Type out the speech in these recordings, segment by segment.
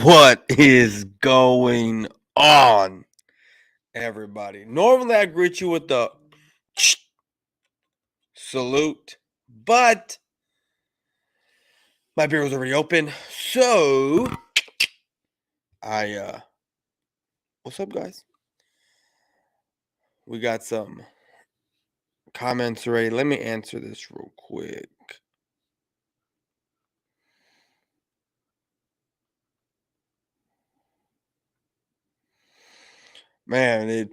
What is going on, everybody? Normally, I greet you with the salute, but my beer was already open, so what's up, guys? We got some comments already. Let me answer this real quick. Man,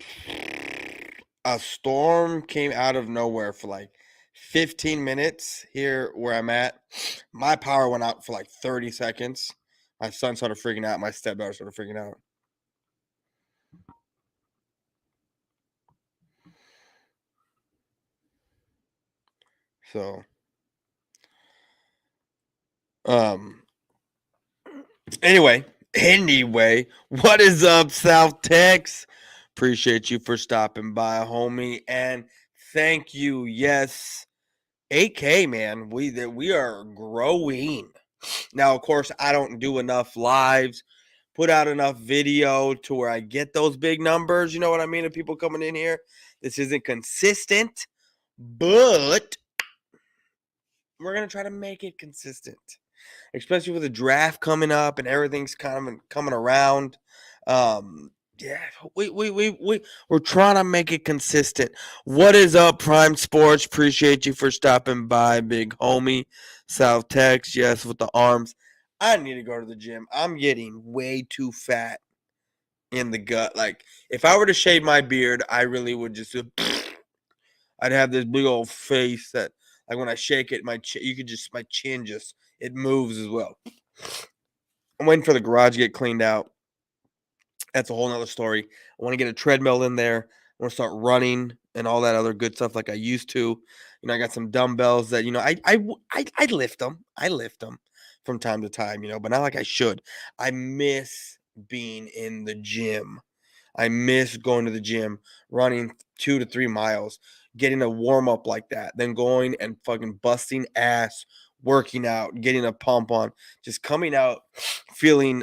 a storm came out of nowhere for like 15 minutes here where I'm at. My power went out for like 30 seconds. My son started freaking out. My stepdaughter started freaking out. So, um, anyway, what is up, South Tex? Appreciate you for stopping by, homie, and thank you. Yes, 8K, man. We are growing. Now, of course, I don't do enough lives, put out enough video to where I get those big numbers. You know what I mean? Of people coming in here. This isn't consistent, but we're gonna try to make it consistent, especially with the draft coming up and everything's kind of coming around. Yeah, we're trying to make it consistent. What is up, Prime Sports? Appreciate you for stopping by, big homie. South Tex, yes, with the arms. I need to go to the gym. I'm getting way too fat in the gut. Like, if I were to shave my beard, I really would just. I'd have this big old face that, like, when I shake it, my chin just it moves as well. I'm waiting for the garage to get cleaned out. That's a whole nother story. I want to get a treadmill in there. I want to start running and all that other good stuff like I used to. You know, I got some dumbbells that, I lift them. I lift them from time to time, but not like I should. I miss being in the gym. I miss going to the gym, running 2 to 3 miles, getting a warm up like that, then going and fucking busting ass, working out, getting a pump on, just coming out feeling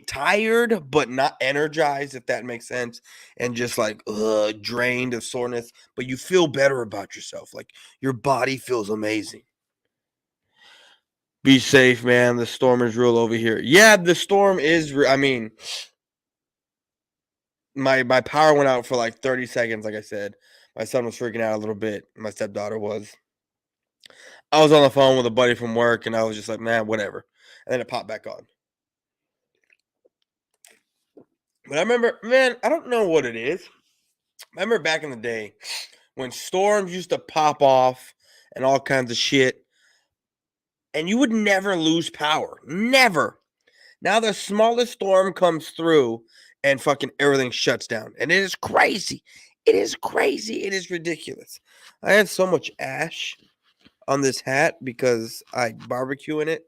tired but not energized, if that makes sense, and just like drained of soreness, but you feel better about yourself. Like, your body feels amazing. Be safe, man. The storm is real over here. Yeah, the storm is I mean, my power went out for like 30 seconds. Like I said, my son was freaking out a little bit. My stepdaughter was. I was on the phone with a buddy from work, and I was just like, man, whatever. And then it popped back on. But I remember, man, I don't know what it is. I remember back in the day when storms used to pop off and all kinds of shit, and you would never lose power. Never. Now the smallest storm comes through and fucking everything shuts down. And it is crazy. It is crazy. It is ridiculous. I had so much ash on this hat because I barbecue in it.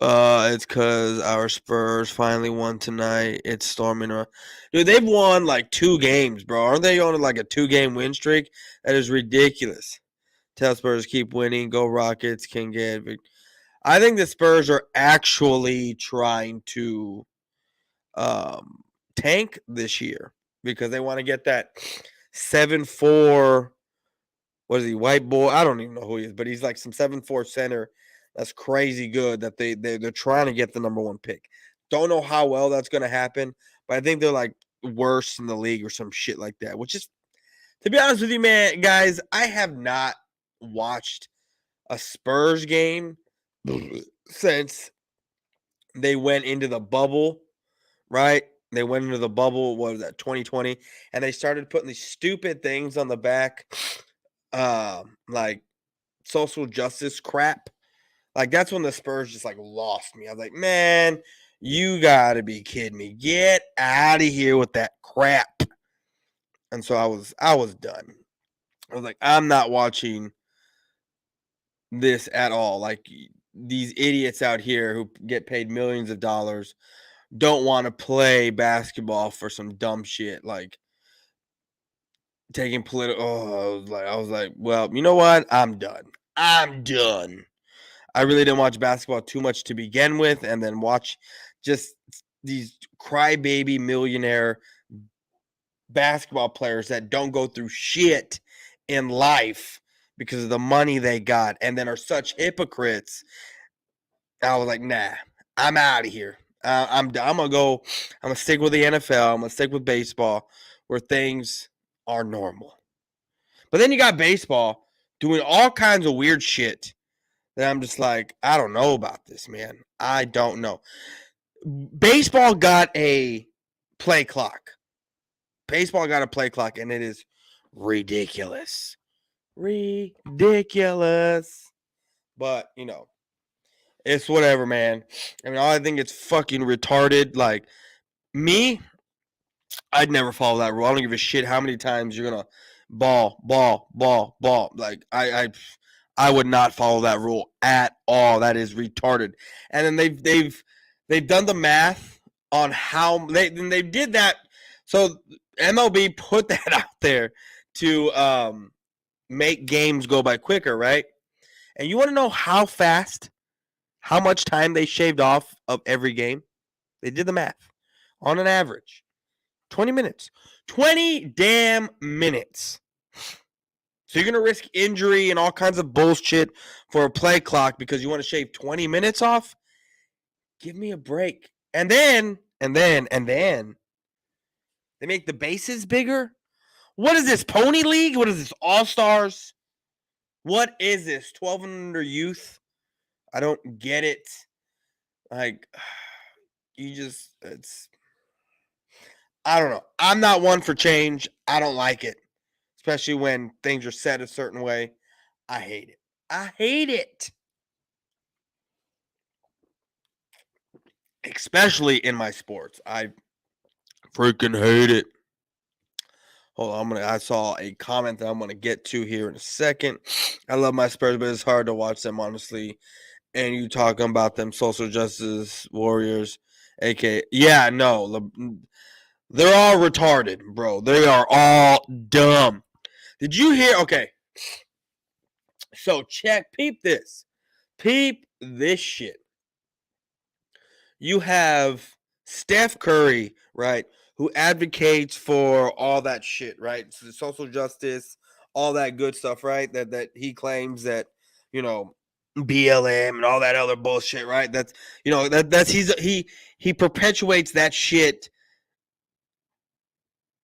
It's because our Spurs finally won tonight. It's storming around. Dude, they've won like 2 games, bro. Aren't they on like a 2-game win streak? That is ridiculous. Tell Spurs keep winning. Go Rockets. Can get. I think the Spurs are actually trying to tank this year because they want to get that 7'4". What is he? White boy? I don't even know who he is, but he's like some 7'4" center. That's crazy good that they're trying to get the number 1 pick. Don't know how well that's going to happen, but I think they're like worst in the league or some shit like that, which is, to be honest with you, man, guys, I have not watched a Spurs game since they went into the bubble, right? They went into the bubble, what was that, 2020? And they started putting these stupid things on the back, like social justice crap. Like, that's when the Spurs just like lost me. I was like, man, you gotta be kidding me. Get out of here with that crap. And so I was done. I was like, I'm not watching this at all. Like, these idiots out here who get paid millions of dollars don't want to play basketball for some dumb shit like taking political. I was like, well, you know what? I'm done. I really didn't watch basketball too much to begin with, and then watch just these crybaby millionaire basketball players that don't go through shit in life because of the money they got and then are such hypocrites. I was like, nah, I'm out of here. I'm gonna stick with the NFL. I'm gonna stick with baseball where things are normal. But then you got baseball doing all kinds of weird shit that I'm just like, I don't know about this, man. I don't know. Baseball got a play clock. Baseball got a play clock, and it is ridiculous. Ridiculous. But, it's whatever, man. I mean, I think it's fucking retarded. Like, me, I'd never follow that rule. I don't give a shit how many times you're gonna ball. Like, I would not follow that rule at all. That is retarded. And then they've done the math on how they did that. So MLB put that out there to make games go by quicker, right? And you want to know how much time they shaved off of every game? They did the math. On an average, 20 minutes. 20 damn minutes. So you're going to risk injury and all kinds of bullshit for a play clock because you want to shave 20 minutes off? Give me a break. And then, they make the bases bigger? What is this, Pony League? What is this, All-Stars? What is this, 12 and under youth? I don't get it. Like, I don't know. I'm not one for change. I don't like it. Especially when things are set a certain way. I hate it. I hate it. Especially in my sports. I freaking hate it. Hold on, I saw a comment that I'm gonna get to here in a second. I love my Spurs, but it's hard to watch them, honestly. And you talking about them social justice warriors, aka no, they're all retarded, bro. They are all dumb. Did you hear? Okay, so peep this shit. You have Steph Curry, right, who advocates for all that shit, right? So social justice, all that good stuff, right? That he claims that, BLM and all that other bullshit, right? That's he perpetuates that shit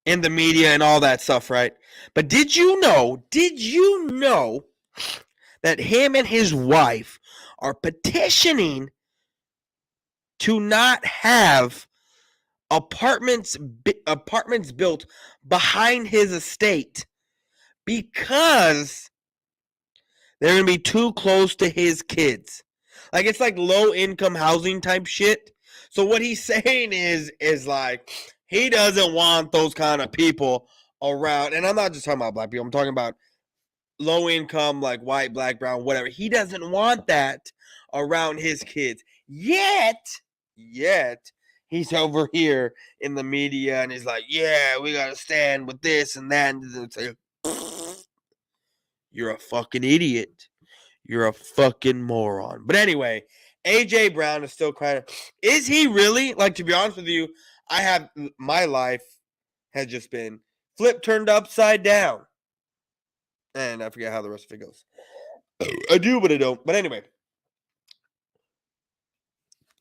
in the media and all that stuff, right? But did you know that him and his wife are petitioning to not have apartments built behind his estate because they're going to be too close to his kids? Like, it's like low income housing type shit. So what he's saying is like, he doesn't want those kind of people around. And I'm not just talking about black people. I'm talking about low income, like white, black, brown, whatever. He doesn't want that around his kids. Yet, he's over here in the media and he's like, yeah, we got to stand with this and that. And it's like, you're a fucking idiot. You're a fucking moron. But anyway, AJ Brown is still crying. Is he really? Like, to be honest with you, my life has just been turned upside down. And I forget how the rest of it goes. I do, but I don't. But anyway,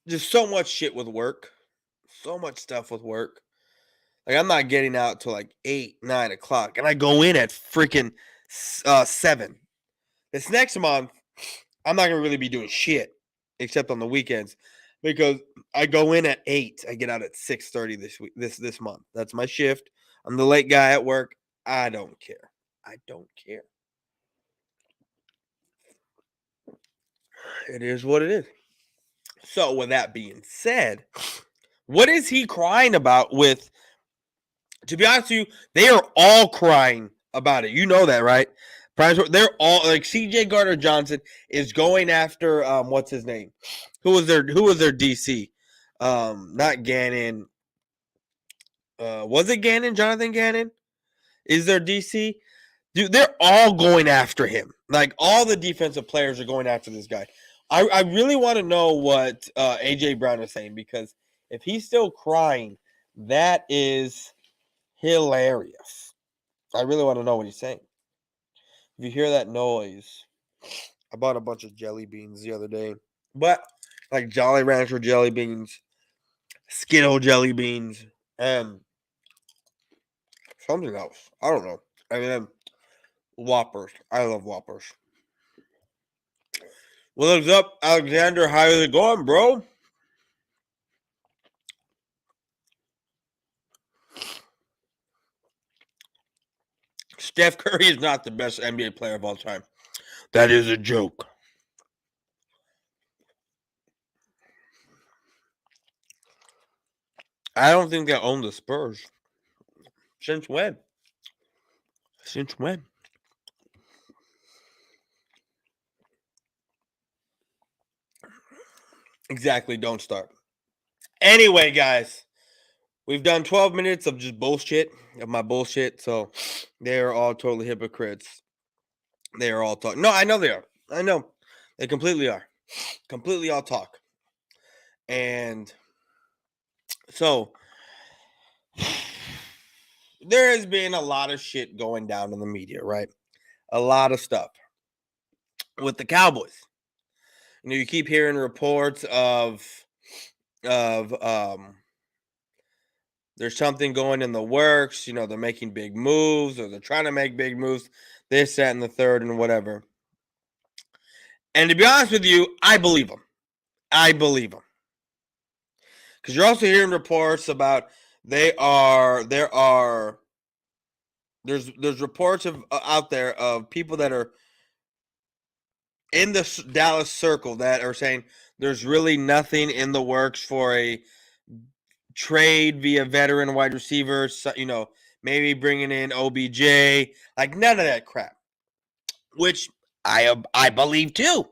just so much shit with work. So much stuff with work. Like, I'm not getting out till like 8, 9 o'clock. And I go in at freaking 7. This next month, I'm not going to really be doing shit. Except on the weekends. Because I go in at 8. I get out at 6:30 this month. That's my shift. I'm the late guy at work. I don't care. It is what it is. So, with that being said, what is he crying about with? To be honest with you, they are all crying about it. You know that, right? They're all like CJ Gardner-Johnson is going after what's his name? Who was their DC? Not Gannon. Was it Gannon? Jonathan Gannon? Is there DC? Dude, they're all going after him. Like, all the defensive players are going after this guy. I really want to know what AJ Brown is saying, because if he's still crying, that is hilarious. I really want to know what he's saying. If you hear that noise, I bought a bunch of jelly beans the other day, but like Jolly Rancher jelly beans, Skittle jelly beans, and something else. I don't know. And then Whoppers. I love Whoppers. What's up, Alexander? How is it going, bro? Steph Curry is not the best NBA player of all time. That is a joke. I don't think they own the Spurs. Since when? Since when? Exactly. Don't start. Anyway, guys, we've done 12 minutes of just bullshit, of my bullshit. So they are all totally hypocrites. They are all talk. No, I know they are. I know. They completely are. Completely all talk. And so there has been a lot of shit going down in the media, right? A lot of stuff with the Cowboys. You know, you keep hearing reports of there's something going in the works. You know, they're making big moves, or they're trying to make big moves. This, that, and the third, and whatever. And to be honest with you, I believe them. I believe them, because you're also hearing reports about there's reports of out there of people that are in the Dallas circle that are saying there's really nothing in the works for a trade via veteran wide receivers. You know, maybe bringing in OBJ, like none of that crap, which I believe too.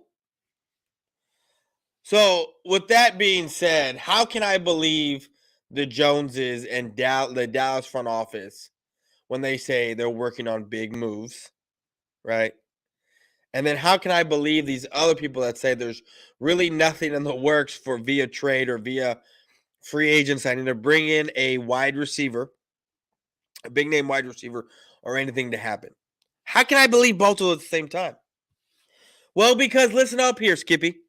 So, with that being said, how can I believe the Joneses and the Dallas front office when they say they're working on big moves, right? And then how can I believe these other people that say there's really nothing in the works for via trade or via free agent signing to bring in a wide receiver, a big name wide receiver, or anything to happen? How can I believe both of them at the same time? Well, because listen up here, Skippy.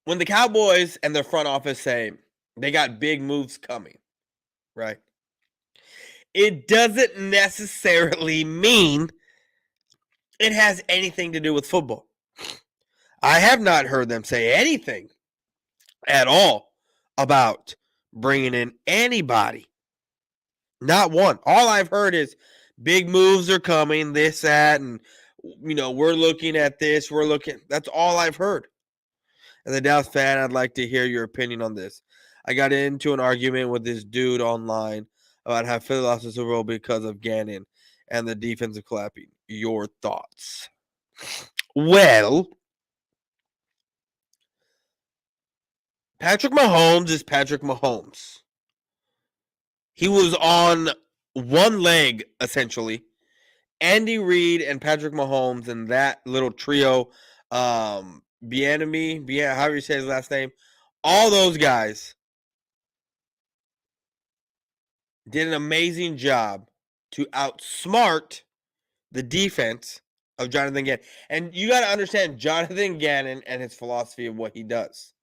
When the Cowboys and their front office say they got big moves coming, right? It doesn't necessarily mean it has anything to do with football. I have not heard them say anything at all about bringing in anybody. Not one. All I've heard is big moves are coming, this, that, and, you know, we're looking at this, that's all I've heard. As a Dallas fan, I'd like to hear your opinion on this. I got into an argument with this dude online about how Philly lost the Super Bowl because of Gannon and the defensive clapping. Your thoughts? Well, Patrick Mahomes is Patrick Mahomes. He was on one leg, essentially. Andy Reid and Patrick Mahomes and that little trio, Bieniemy, however you say his last name, all those guys did an amazing job to outsmart the defense of Jonathan Gannon. And you got to understand Jonathan Gannon and his philosophy of what he does.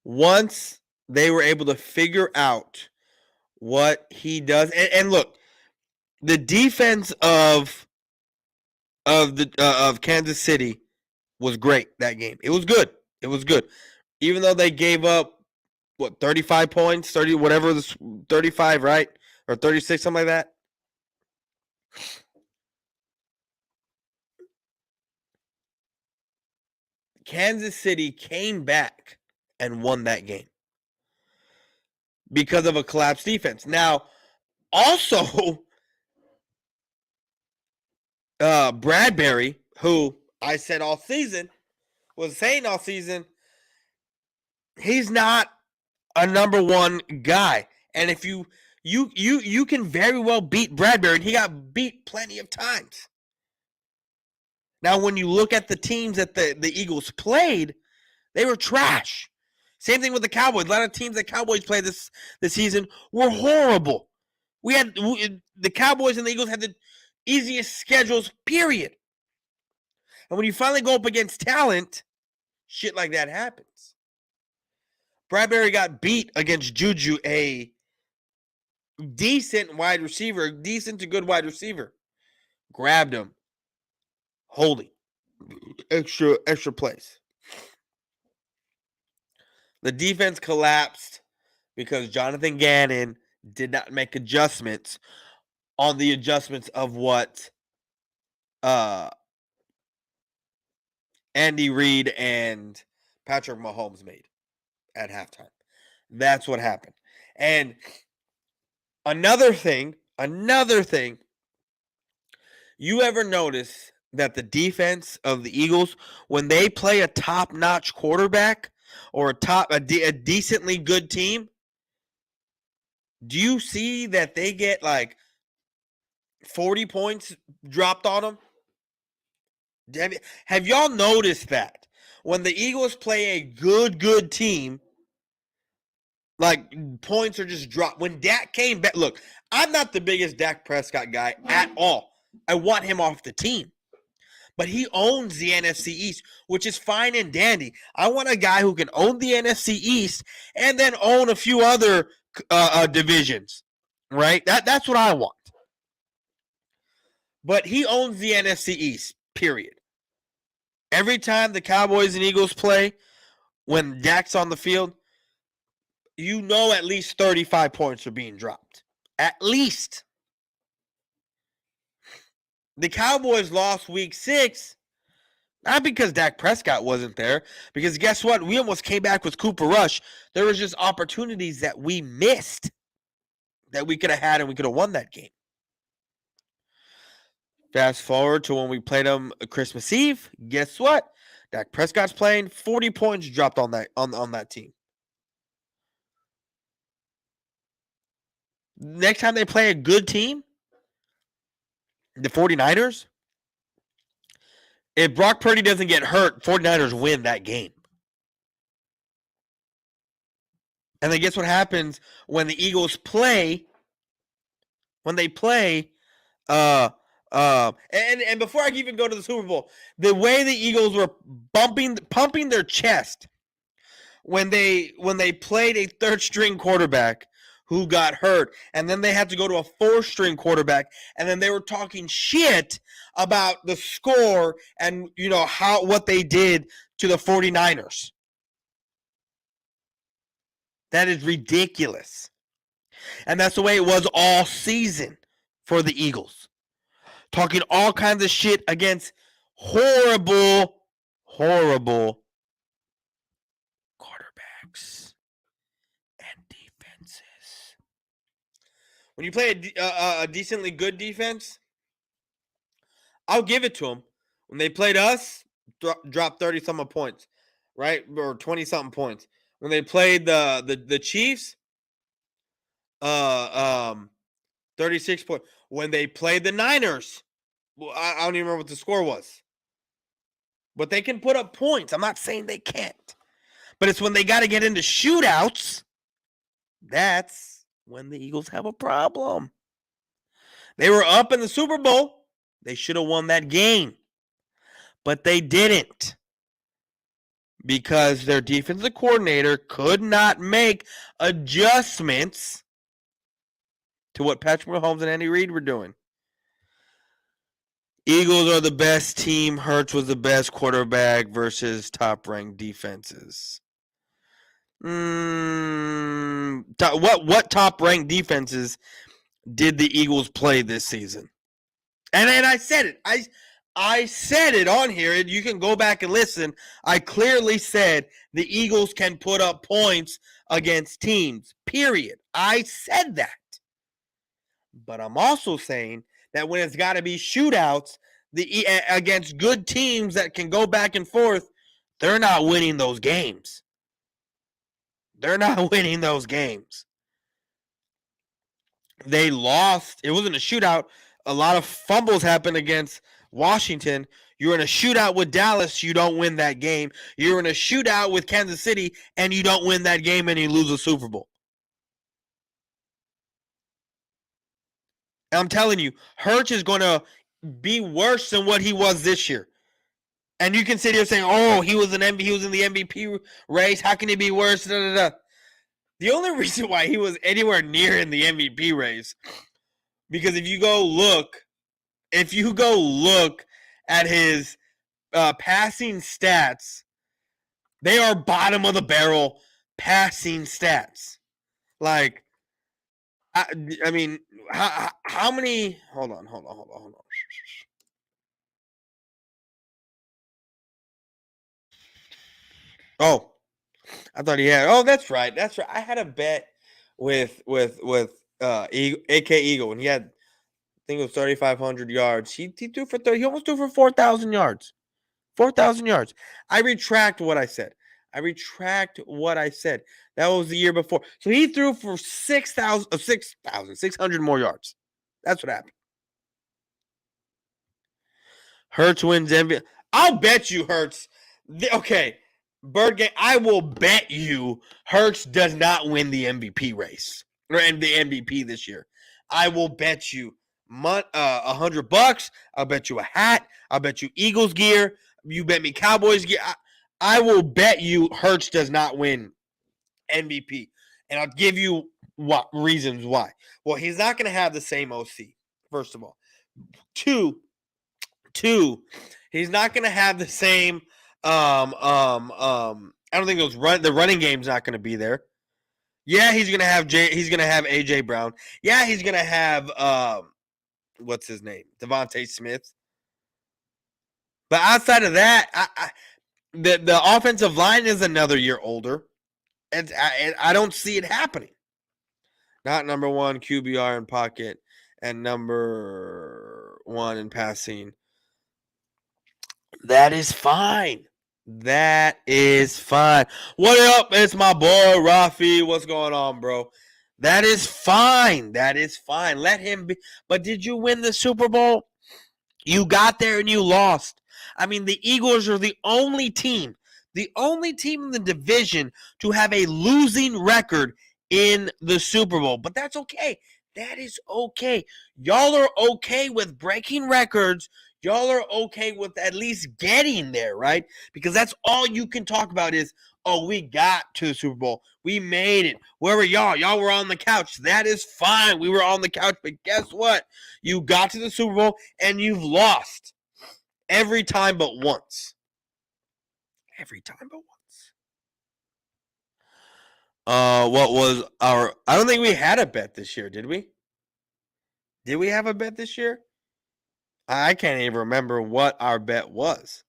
Once they were able to figure out what he does, and look, the defense of Kansas City was great that game. It was good. It was good. Even though they gave up 35 points, 30 whatever, 35, right? Or 36, something like that. Kansas City came back and won that game because of a collapsed defense. Now, also, Bradbury, who I said all season, was saying all season, he's not a number one guy. And if you You can very well beat Bradbury, and he got beat plenty of times. Now, when you look at the teams that the Eagles played, they were trash. Same thing with the Cowboys. A lot of teams that Cowboys played this season were horrible. The Cowboys and the Eagles had the easiest schedules, period. And when you finally go up against talent, shit like that happens. Bradbury got beat against Juju, a decent wide receiver, decent to good wide receiver. Grabbed him. Holding. Extra plays. The defense collapsed because Jonathan Gannon did not make adjustments on the adjustments of what Andy Reid and Patrick Mahomes made at halftime. That's what happened. And another thing, you ever notice that the defense of the Eagles, when they play a top-notch quarterback or a decently good team, do you see that they get like 40 points dropped on them? Have y'all noticed that? When the Eagles play a good team, like points are just dropped. When Dak came back, look, I'm not the biggest Dak Prescott guy at all. I want him off the team. But he owns the NFC East, which is fine and dandy. I want a guy who can own the NFC East and then own a few other divisions, right? That's what I want. But he owns the NFC East, period. Every time the Cowboys and Eagles play, when Dak's on the field, you know at least 35 points are being dropped. At least. The Cowboys lost week 6, not because Dak Prescott wasn't there, because guess what? We almost came back with Cooper Rush. There was just opportunities that we missed that we could have had and we could have won that game. Fast forward to when we played them Christmas Eve. Guess what? Dak Prescott's playing. 40 points dropped on that team. Next time they play a good team, the 49ers, if Brock Purdy doesn't get hurt, 49ers win that game. And then guess what happens when the Eagles play? When they play, and before I even go to the Super Bowl, the way the Eagles were pumping their chest when they played a third-string quarterback who got hurt, and then they had to go to a fourth-string quarterback, and then they were talking shit about the score and what they did to the 49ers. That is ridiculous. And that's the way it was all season for the Eagles. Talking all kinds of shit against horrible quarterbacks and defenses. When you play a decently good defense, I'll give it to them. When they played us, dropped 30-something points, right? Or 20-something points. When they played the Chiefs, 36 points. When they played the Niners, I don't even remember what the score was. But they can put up points. I'm not saying they can't. But it's when they got to get into shootouts, that's when the Eagles have a problem. They were up in the Super Bowl. They should have won that game. But they didn't. Because their defensive coordinator could not make adjustments to what Patrick Mahomes and Andy Reid were doing. Eagles are the best team. Hurts was the best quarterback versus top-ranked defenses. What top-ranked defenses did the Eagles play this season? And I said it. I said it on here. You can go back and listen. I clearly said the Eagles can put up points against teams, period. I said that. But I'm also saying that when it's got to be shootouts against good teams that can go back and forth, they're not winning those games. They're not winning those games. They lost. It wasn't a shootout. A lot of fumbles happened against Washington. You're in a shootout with Dallas, you don't win that game. You're in a shootout with Kansas City, and you don't win that game, and you lose a Super Bowl. And I'm telling you, Hurts is going to be worse than what he was this year. And you can sit here saying, "Oh, he was in the MVP race. How can he be worse?" Da, da, da. The only reason why he was anywhere near in the MVP race, because if you go look at his passing stats, they are bottom of the barrel passing stats. Like, I mean, how many? Hold on. Oh, I thought he had. Oh, that's right. That's right. I had a bet with Eagle, AK Eagle, and he had, I think it was 3,500 yards. He threw for 30. He almost threw for 4,000 yards. 4,000 yards. I retract what I said. That was the year before. So he threw for 6,600 more yards. That's what happened. Hurts wins MVP. I'll bet you Hurts. Okay, Bird Game. I will bet you Hurts does not win the MVP race or the MVP this year. I will bet you $100. I'll bet you a hat. I'll bet you Eagles gear. You bet me Cowboys gear. I will bet you Hurts does not win MVP, and I'll give you what reasons why. Well, he's not going to have the same OC. First of all, two, he's not going to have the same. I don't think the running game's not going to be there. Yeah, he's going to have AJ Brown. Yeah, he's going to have what's his name, Devontae Smith. But outside of that, the offensive line is another year older, and I don't see it happening. Not number one QBR in pocket and number one in passing. That is fine. What up? It's my boy Rafi. What's going on, bro? That is fine. Let him be. But did you win the Super Bowl? You got there and you lost. I mean, the Eagles are the only team in the division to have a losing record in the Super Bowl. But that's okay. That is okay. Y'all are okay with breaking records. Y'all are okay with at least getting there, right? Because that's all you can talk about is, oh, we got to the Super Bowl. We made it. Where were y'all? Y'all were on the couch. That is fine. We were on the couch. But guess what? You got to the Super Bowl and you've lost every time but once. Every time but once. What was our... I don't think we had a bet this year, did we? Did we have a bet this year? I can't even remember what our bet was.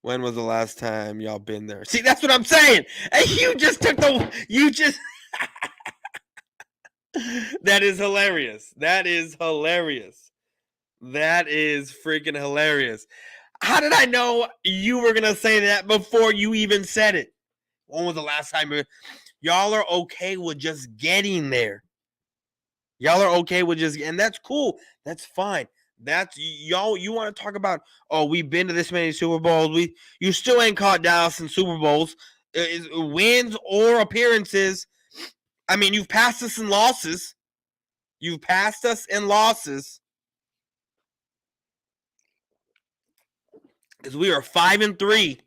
When was the last time y'all been there? See, that's what I'm saying. Hey, you just took the... You just... That is hilarious. That is freaking hilarious. How did I know you were going to say that before you even said it? When was the last time? Y'all are okay with just getting there. And that's cool. That's fine. That's y'all. You want to talk about? Oh, we've been to this many Super Bowls. You still ain't caught Dallas in Super Bowls, wins or appearances. I mean, you've passed us in losses. Because we are 5-3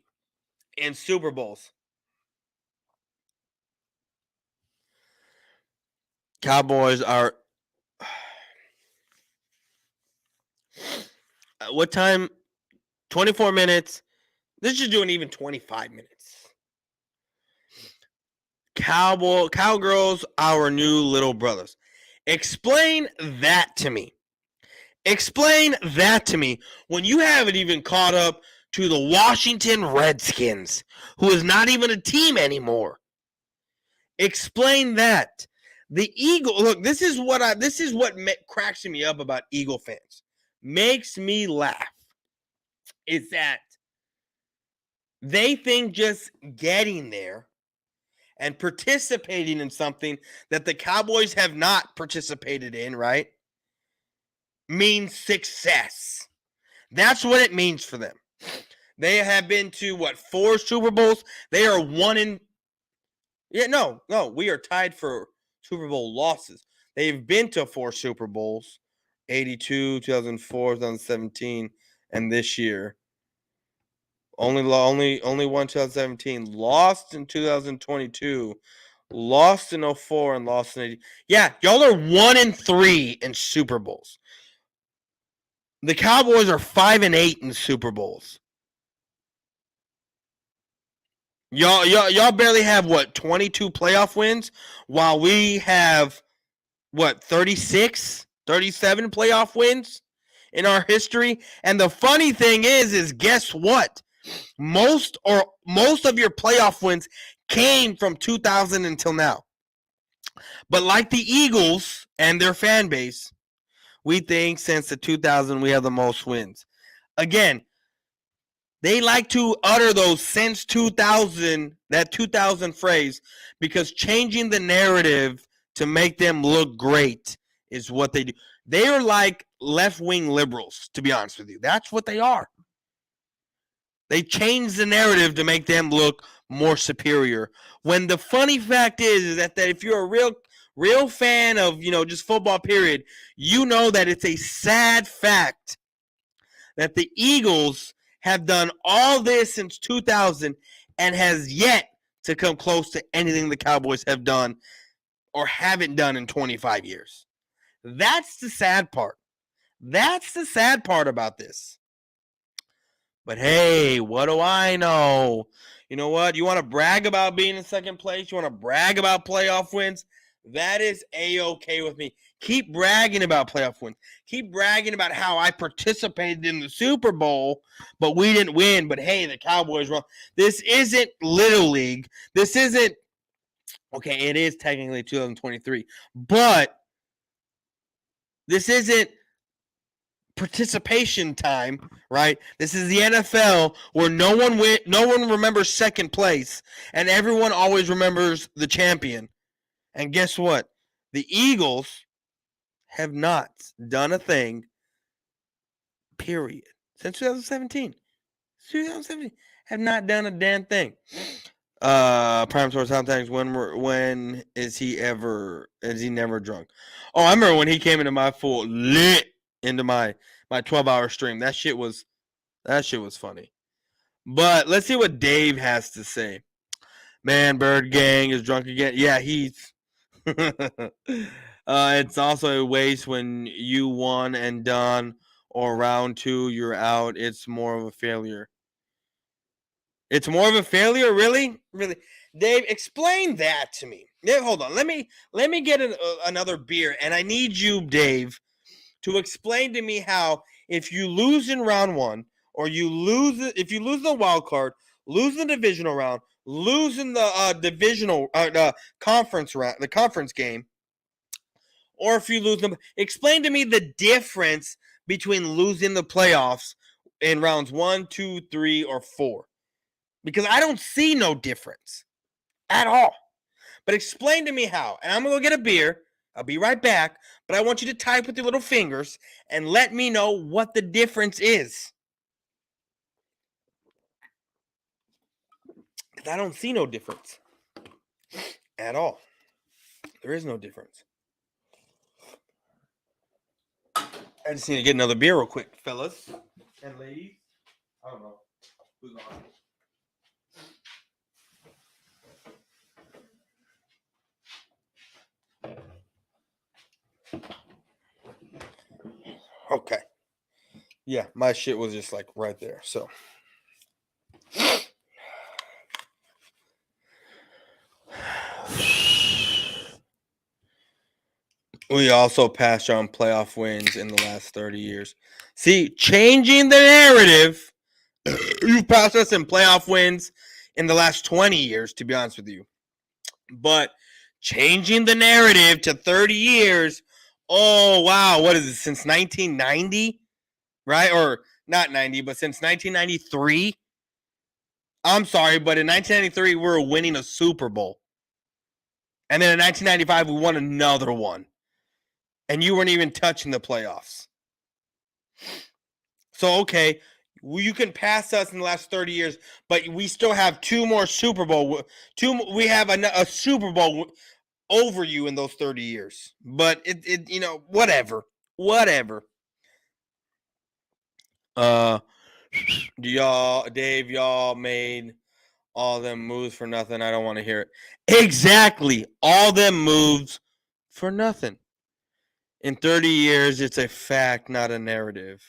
in Super Bowls. Cowboys are... What time? 24 minutes. This is doing even 25 minutes. Cowgirls, our new little brothers. Explain that to me. When you haven't even caught up to the Washington Redskins, who is not even a team anymore. Explain that. The Eagle, look, this is what cracks me up about Eagle fans. Makes me laugh. Is that they think just getting there and participating in something that the Cowboys have not participated in, right, means success. That's what it means for them. They have been to, 4 Super Bowls? They are one in... Yeah, no, we are tied for Super Bowl losses. They've been to 4 Super Bowls, 82, 2004, 2017, and this year. Only won 2017. Lost in 2022. Lost in 04 and lost in 80. Yeah, y'all are 1-3 in Super Bowls. The Cowboys are 5-8 in Super Bowls. Y'all barely have 22 playoff wins, while we have 36, 37 playoff wins in our history. And the funny thing is guess what? Most of your playoff wins came from 2000 until now. But like the Eagles and their fan base, we think since the 2000 we have the most wins. Again, they like to utter those since 2000, that 2000 phrase, because changing the narrative to make them look great is what they do. They are like left-wing liberals, to be honest with you. That's what they are. They change the narrative to make them look more superior. When the funny fact is that if you're a real fan of, just football, period, you know that it's a sad fact that the Eagles have done all this since 2000 and has yet to come close to anything the Cowboys have done or haven't done in 25 years. That's the sad part. That's the sad part about this. But hey, what do I know? You know what? You want to brag about being in second place? You want to brag about playoff wins? That is A-okay with me. Keep bragging about playoff wins. Keep bragging about how I participated in the Super Bowl, but we didn't win. But hey, the Cowboys won. This isn't Little League. This isn't... Okay, it is technically 2023. But this isn't participation time, right? This is the NFL, where no one remembers second place, and everyone always remembers the champion. And guess what? The Eagles have not done a thing, period, since 2017. 2017 have not done a damn thing. Prime Source Sometimes, when is he never drunk? Oh, I remember when he came into my full lit into my 12-hour stream. That shit was funny. But let's see what Dave has to say. Man, Bird Gang is drunk again. Yeah, he's it's also a waste when you won and done, or round 2 you're out. It's more of a failure. It's more of a failure, really? Really? Dave, explain that to me. Yeah, hold on. Let me get another beer, and I need you, Dave, to explain to me how, if you lose in round 1, or if you lose the wild card, lose the divisional round, lose in the conference round, the conference game, or if you lose them, explain to me the difference between losing the playoffs in rounds 1, 2, 3, or 4. Because I don't see no difference at all. But explain to me how. And I'm going to go get a beer. I'll be right back. But I want you to type with your little fingers and let me know what the difference is. Because I don't see no difference at all. There is no difference. I just need to get another beer real quick, fellas and ladies. I don't know who's on. Okay. Yeah, my shit was just like right there. So we also passed on playoff wins in the last 30 years. See, changing the narrative. You've passed us in playoff wins in the last 20 years, to be honest with you. But changing the narrative to 30 years, oh, wow, what is it, since 1990? Right? Or not 90, but since 1993? I'm sorry, but in 1993, we were winning a Super Bowl. And then in 1995, we won another one. And you weren't even touching the playoffs. So, okay, you can pass us in the last 30 years, but we still have two more Super Bowl. We have a Super Bowl over you in those 30 years. But it whatever. Dave, y'all made all them moves for nothing. I don't want to hear it. Exactly. All them moves for nothing. In 30 years, it's a fact, not a narrative.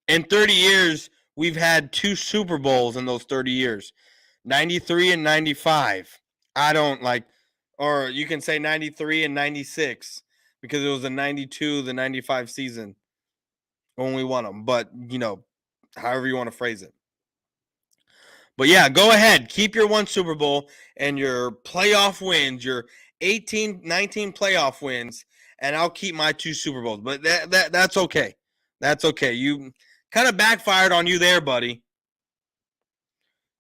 In 30 years, we've had two Super Bowls in those 30 years. 93 and 95. I don't like, or you can say 93 and 96 because it was the 92, the 95 season when we won them. But, however you want to phrase it. But yeah, go ahead. Keep your one Super Bowl and your playoff wins, your 18, 19 playoff wins, and I'll keep my two Super Bowls. But that's okay. That's okay. You kind of backfired on you there, buddy.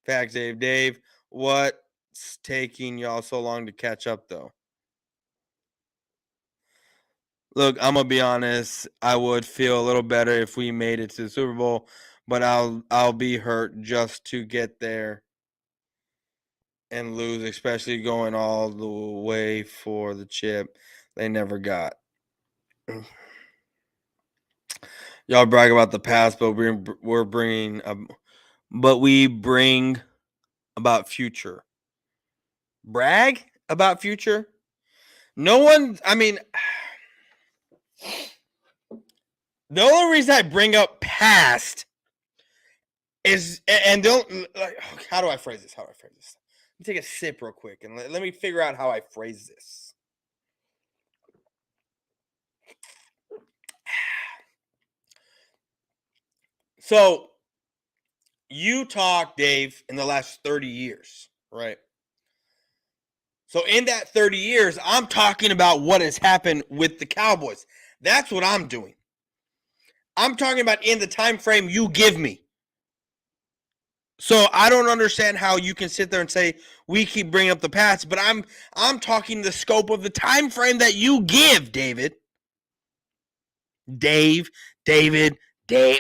Facts, Dave. Dave, what's taking y'all so long to catch up, though? Look, I'm gonna be honest. I would feel a little better if we made it to the Super Bowl, but I'll be hurt just to get there and lose, especially going all the way for the chip they never got. Y'all brag about the past, but we're bringing, but we bring about future. Brag about future? No one. I mean, the only reason I bring up past is, and don't, like, how do I phrase this? Let me take a sip real quick and let me figure out how I phrase this. So, you talk, Dave, in the last 30 years, right? So, in that 30 years, I'm talking about what has happened with the Cowboys. That's what I'm doing. I'm talking about in the time frame you give me. So I don't understand how you can sit there and say we keep bringing up the past, but I'm talking the scope of the time frame that you give, David. David.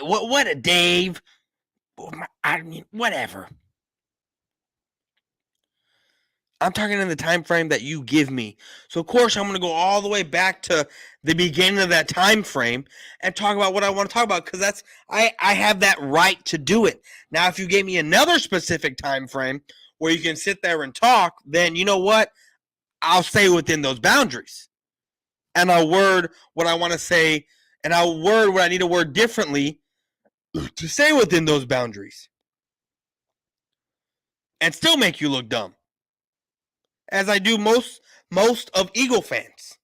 What a Dave. I mean, whatever. I'm talking in the time frame that you give me. So of course I'm going to go all the way back to the beginning of that time frame and talk about what I want to talk about, because that's I have that right to do it. Now, if you gave me another specific time frame where you can sit there and talk, then you know what? I'll stay within those boundaries. And I'll word what I want to say, and I'll word what I need to word differently to stay within those boundaries and still make you look dumb, as I do most of Eagle fans.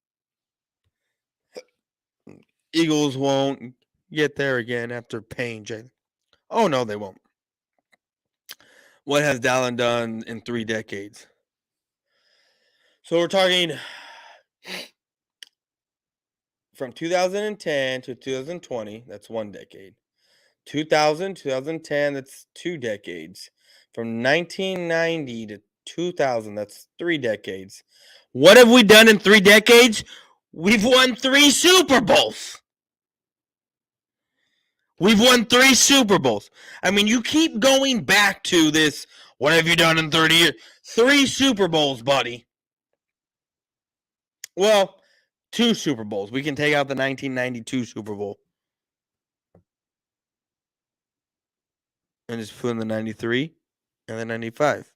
Eagles won't get there again after paying Jalen. Oh, no, they won't. What has Dallin done in 3 decades? So we're talking from 2010 to 2020. That's 1 decade. 2000, 2010, that's 2 decades. From 1990 to 2000, that's 3 decades. What have we done in 3 decades? We've won 3 Super Bowls. We've won 3 Super Bowls. I mean, you keep going back to this. What have you done in 30 years? 3 Super Bowls, buddy. Well, 2 Super Bowls. We can take out the 1992 Super Bowl and just put in the 93 and the 95.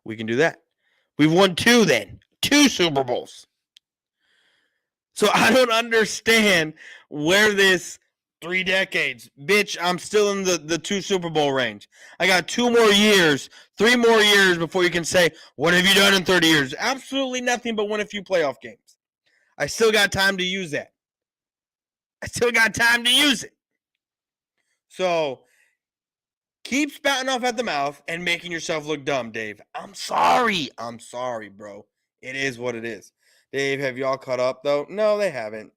We can do that. We've won 2 then. 2 Super Bowls. So I don't understand where this 3 decades. Bitch, I'm still in the 2 Super Bowl range. I got 2 more years, 3 more years before you can say, what have you done in 30 years? Absolutely nothing but win a few playoff games. I still got time to use that. So keep spouting off at the mouth and making yourself look dumb, Dave. I'm sorry, bro. It is what it is. Dave, have y'all caught up, though? No, they haven't.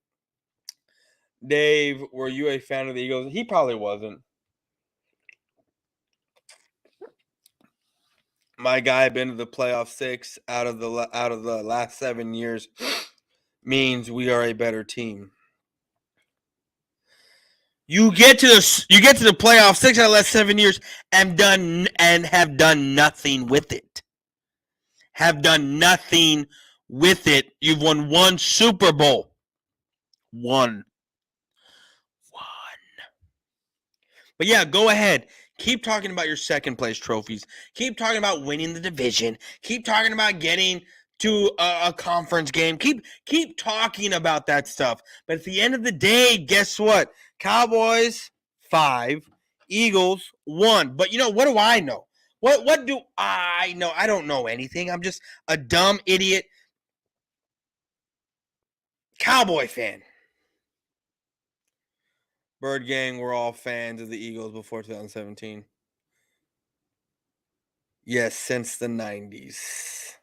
Dave, were you a fan of the Eagles? He probably wasn't. My guy been to the playoff 6 out of the last 7 years means we are a better team. You get to the playoff 6 out of the last 7 years and have done nothing with it. Have done nothing with it. You've won one Super Bowl. One. But yeah, go ahead. Keep talking about your second place trophies. Keep talking about winning the division. Keep talking about getting to a conference game. Keep talking about that stuff. But at the end of the day, guess what? Cowboys 5, Eagles 1. But you know, what do I know? What do I know? I don't know anything. I'm just a dumb idiot Cowboy fan. Bird Gang, we're all fans of the Eagles before 2017. Yes, since the 90s.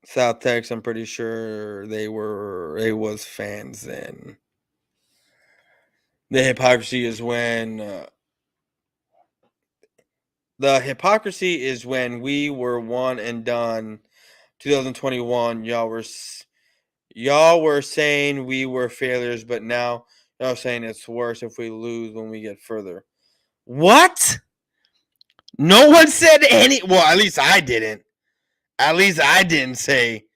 South Tex, I'm pretty sure they was fans then. The hypocrisy is when we were one and done 2021. Y'all were saying we were failures, but now y'all saying it's worse if we lose when we get further. What? No one said any. Well, at least I didn't. At least I didn't say.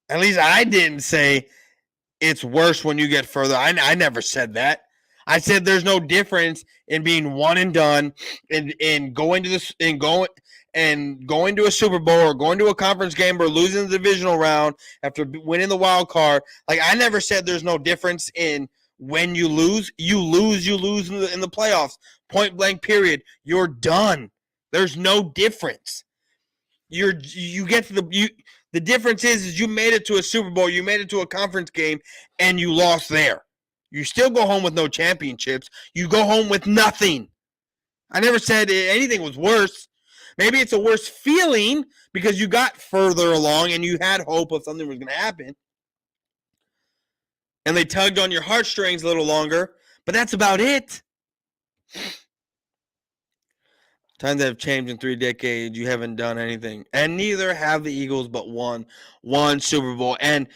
At least I didn't say it's worse when you get further. I never said that. I said there's no difference in being one and done and going to this and going to a Super Bowl or going to a conference game or losing the divisional round after winning the wild card. Like, I never said there's no difference in when you lose. You lose in the playoffs. Point blank period. You're done. There's no difference. You get to the difference is you made it to a Super Bowl, you made it to a conference game, and you lost there. You still go home with no championships. You go home with nothing. I never said anything was worse. Maybe it's a worse feeling because you got further along and you had hope of something was going to happen. And they tugged on your heartstrings a little longer, but that's about it. Times have changed in 3 decades. You haven't done anything. And neither have the Eagles but won one Super Bowl. And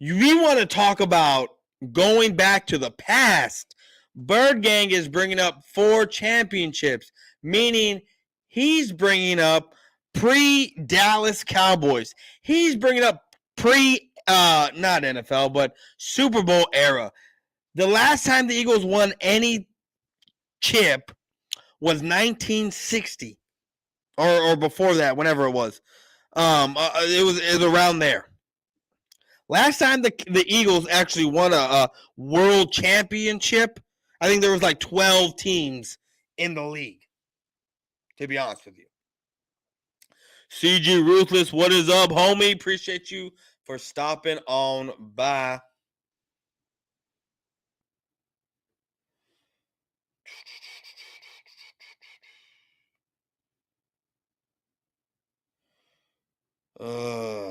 we want to talk about going back to the past. Bird Gang is bringing up 4 championships, meaning he's bringing up pre-Dallas Cowboys. He's bringing up not NFL, but Super Bowl era. The last time the Eagles won any chip was 1960 or before that, whenever it was. It was around there. Last time the Eagles actually won a world championship, I think there was like 12 teams in the league, to be honest with you. CG Ruthless, what is up, homie? Appreciate you for stopping on by.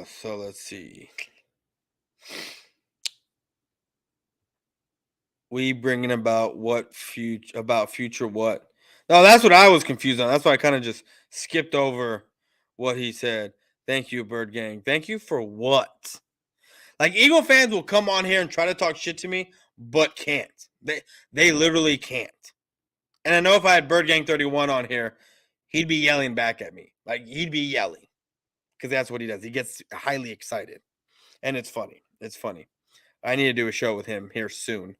So let's see. We bringing about future what? No, that's what I was confused on. That's why I kind of just skipped over what he said. Thank you, Bird Gang. Thank you for what? Like, Eagle fans will come on here and try to talk shit to me, but can't. They literally can't. And I know if I had Bird Gang 31 on here, he'd be yelling back at me. Like, he'd be yelling. Because that's what he does. He gets highly excited. And it's funny. It's funny. I need to do a show with him here soon.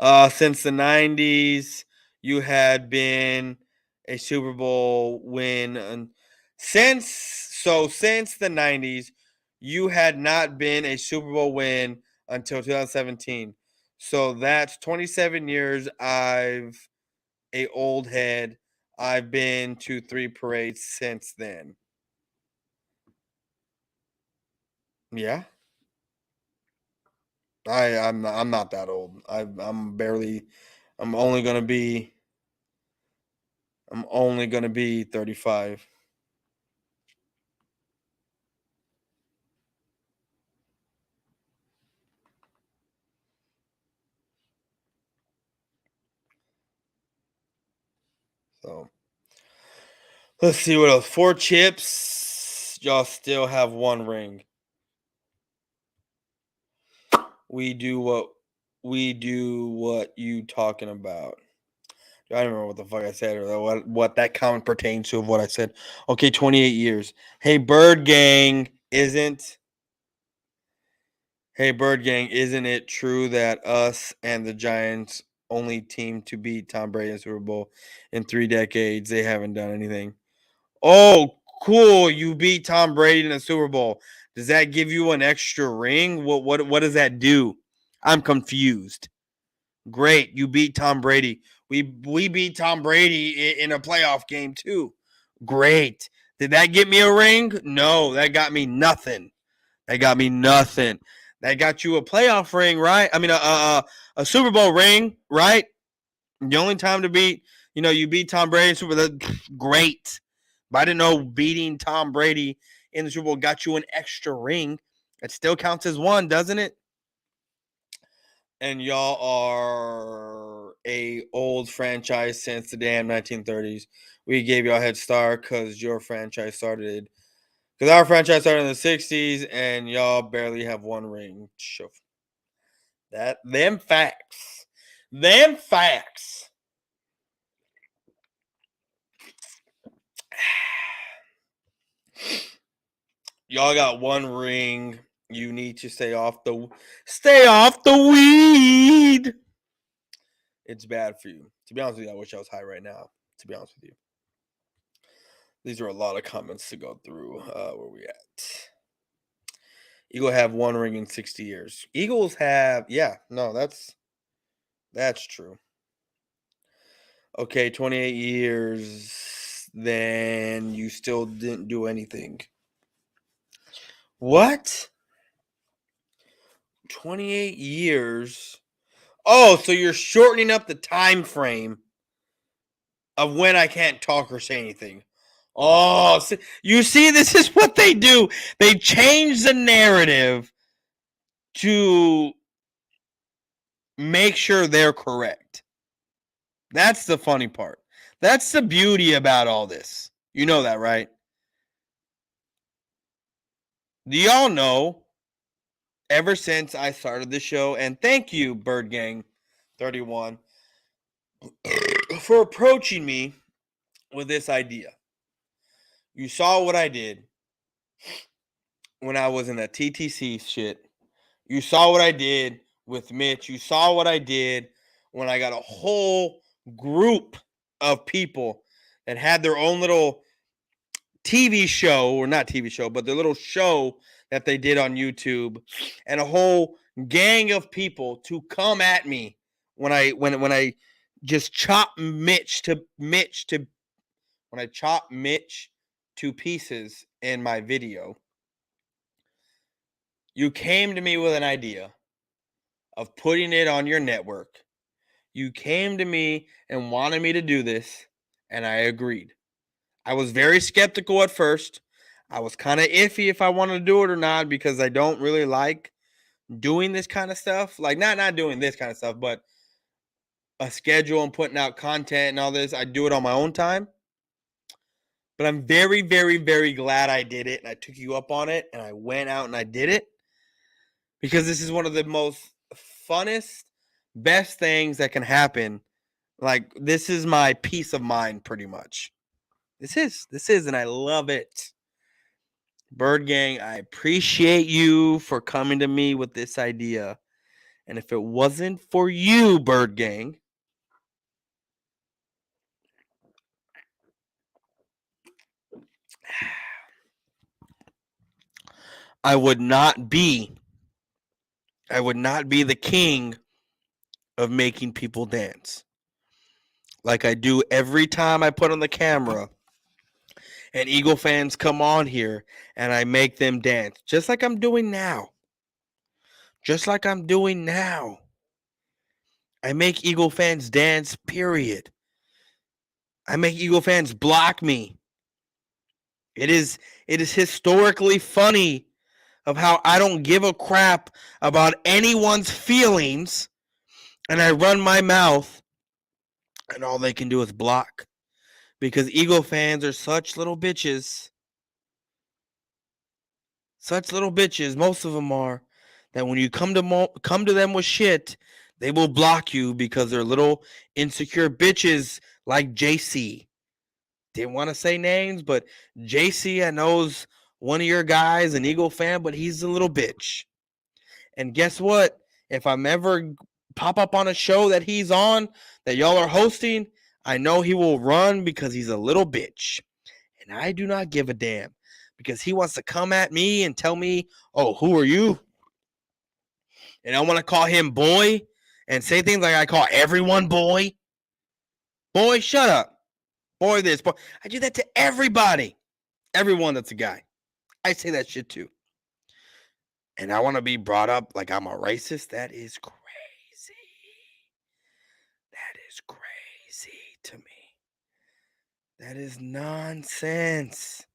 Since the 90s, you had been a Super Bowl win. And since the 90s, you had not been a Super Bowl win until 2017. So that's 27 years. I've a old head. I've been to 3 parades since then. Yeah. I'm not that old. I'm only gonna be 35. So Let's see what else. 4 chips. Y'all still have 1 ring. We do what you talking about. I don't remember what the fuck I said or what that comment pertains to of what I said. Okay, 28 years. Hey, Bird Gang, isn't it true that us and the Giants only team to beat Tom Brady in the Super Bowl in 3 decades? They haven't done anything. Oh, cool. You beat Tom Brady in the Super Bowl. Does that give you an extra ring? What does that do? I'm confused. Great, you beat Tom Brady. We beat Tom Brady in a playoff game too. Great. Did that get me a ring? No, that got me nothing. That got me nothing. That got you a playoff ring, right? I mean, a Super Bowl ring, right? The only time to beat, you beat Tom Brady in Super Bowl. Great. But I didn't know beating Tom Brady in the Super Bowl got you an extra ring. It still counts as one, doesn't it? And y'all are a old franchise since the damn 1930s. We gave y'all a head start because our franchise started in the 60s, and y'all barely have 1 ring. Them facts. Them facts. Y'all got 1 ring. You need to stay off the weed. It's bad for you. To be honest with you, I wish I was high right now. To be honest with you. These are a lot of comments to go through. Where we at? Eagle have 1 ring in 60 years. Eagles have, that's true. Okay, 28 years. Then you still didn't do anything. What? 28 years. Oh, so you're shortening up the time frame of when I can't talk or say anything. Oh, you see, this is what they do. They change the narrative to make sure they're correct. That's the funny part. That's the beauty about all this. You know that, right? Do y'all know, ever since I started the show, and thank you, Bird Gang 31, for approaching me with this idea. You saw what I did when I was in the TTC shit. You saw what I did with Mitch. You saw what I did when I got a whole group of people that had their own little TV show, or not TV show, but their little show that they did on YouTube, and a whole gang of people to come at me when I just chop Mitch to when I chop Mitch to pieces in my video. You came to me with an idea of putting it on your network. You came to me and wanted me to do this, and I agreed. I was very skeptical at first. I was kind of iffy if I wanted to do it or not, because I don't really like doing this kind of stuff. Like, not doing this kind of stuff, but a schedule and putting out content and all this. I do it on my own time. But I'm very, very, very glad I did it, and I took you up on it, and I went out and I did it, because this is one of the most funnest, best things that can happen. Like, this is my peace of mind, pretty much. This is, and I love it. Bird Gang, I appreciate you for coming to me with this idea. And if it wasn't for you, Bird Gang, I would not be the king of making people dance like I do every time I put on the camera and Eagle fans come on here and I make them dance, just like I'm doing now. I make Eagle fans dance, period. I make Eagle fans block me. It is historically funny of how I don't give a crap about anyone's feelings, and I run my mouth, and all they can do is block. because Eagle fans are such little bitches. Such little bitches, most of them are, that when you come to them with shit, they will block you because they're little insecure bitches like JC. Didn't want to say names, but JC, I know's one of your guys, an Eagle fan, but he's a little bitch. And guess what? If I'm ever pop up on a show that he's on, that y'all are hosting, I know he will run because he's a little bitch. And I do not give a damn because he wants to come at me and tell me, oh, who are you? And I want to call him boy and say things like I call everyone boy. Boy, shut up. Boy, this, boy. I do that to everybody. Everyone that's a guy. I say that shit too. And I want to be brought up like I'm a racist. That is crazy. That is crazy to me. That is nonsense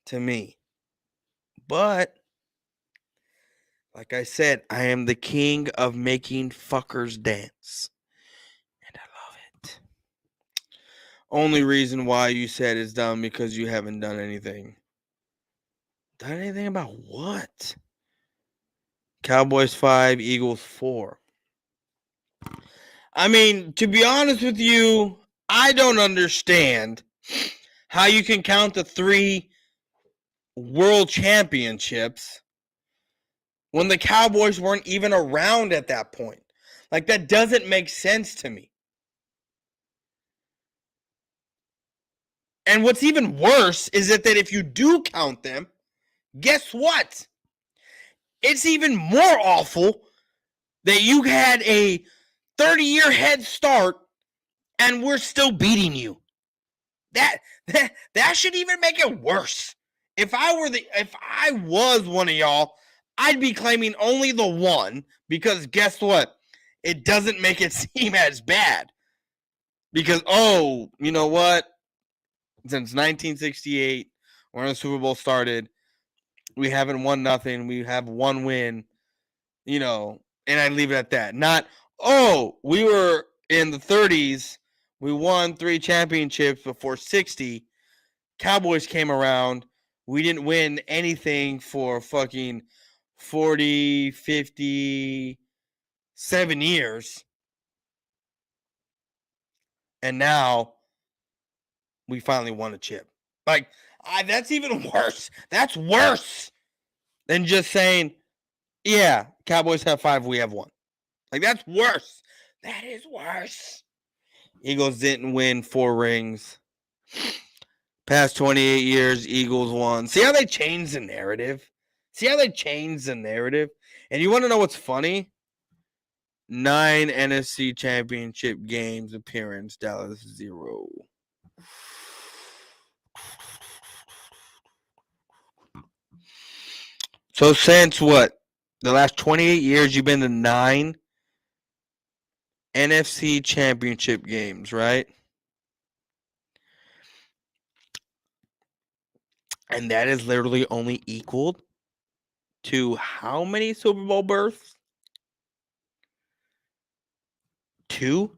to me. But, like I said, I am the king of making fuckers dance. And I love it. Only reason why you said it's dumb because you haven't done anything. Done anything about what? Cowboys 5, Eagles 4. I mean, to be honest with you, I don't understand how you can count the 3 world championships when the Cowboys weren't even around at that point. Like, that doesn't make sense to me. And what's even worse is that if you do count them, guess what? It's even more awful that you had a 30-year head start and we're still beating you. That should even make it worse. If I was one of y'all, I'd be claiming only the one because guess what? It doesn't make it seem as bad. Because, oh, you know what? Since 1968, when the Super Bowl started, we haven't won nothing. We have one win, you know, and I leave it at that. Not, oh, we were in the 30s. We won 3 championships before 60. Cowboys came around. We didn't win anything for fucking 40, 50, 7 years. And now we finally won a chip. Like, that's even worse. That's worse than just saying, yeah, Cowboys have 5, we have 1. Like, that's worse. That is worse. Eagles didn't win 4 rings. Past 28 years, Eagles won. See how they changed the narrative? And you want to know what's funny? 9 NFC Championship games appearance, Dallas 0. So since what? The last 28 years, you've been to 9 NFC Championship games, right? And that is literally only equaled to how many Super Bowl berths? 2?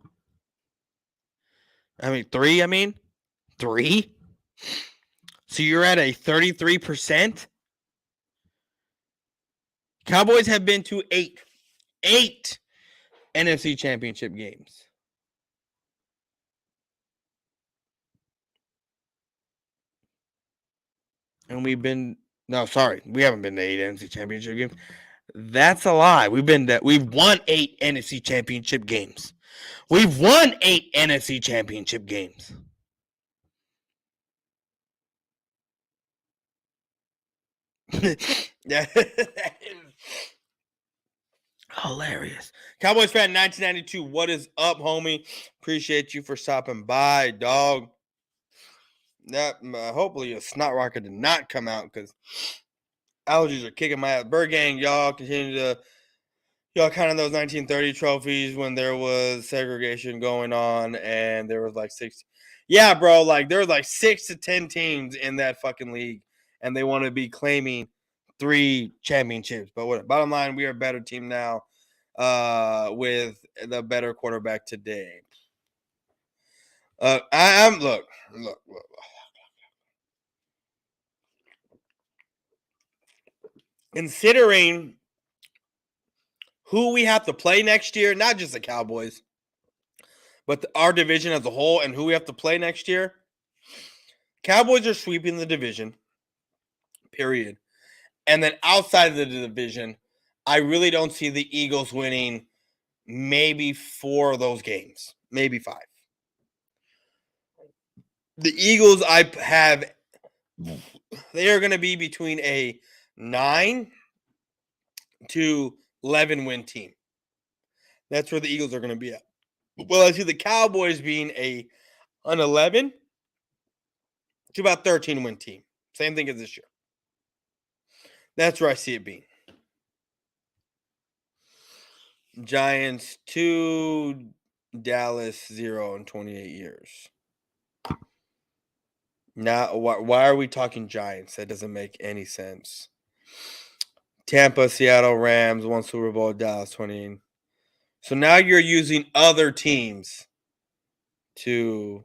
3, 3? So you're at a 33%? Cowboys have been to 8 NFC Championship games. And we haven't been to 8 NFC Championship games. That's a lie. We've won 8 NFC Championship games. We've won 8 NFC Championship games. That is hilarious. Cowboys fan 1992. What is up, homie? Appreciate you for stopping by, dog. Hopefully a snot rocket did not come out because allergies are kicking my ass. Bird Gang, y'all kind of those 1930 trophies when there was segregation going on and there was like 6. Yeah, bro, like there was like 6 to 10 teams in that fucking league and they want to be claiming 3 championships. But what? Bottom line, we are a better team now with the better quarterback today. I'm look. Considering who we have to play next year, not just the Cowboys, but our division as a whole and who we have to play next year, Cowboys are sweeping the division, period. And then outside of the division, I really don't see the Eagles winning maybe 4 of those games, maybe 5. The Eagles, they are going to be between a 9 to 11 win team. That's where the Eagles are going to be at. Well, I see the Cowboys being an 11 to about 13 win team. Same thing as this year. That's where I see it being. Giants 2, Dallas 0 in 28 years. Now, why are we talking Giants? That doesn't make any sense. Tampa, Seattle, Rams, 1 Super Bowl, Dallas 20. So now you're using other teams to.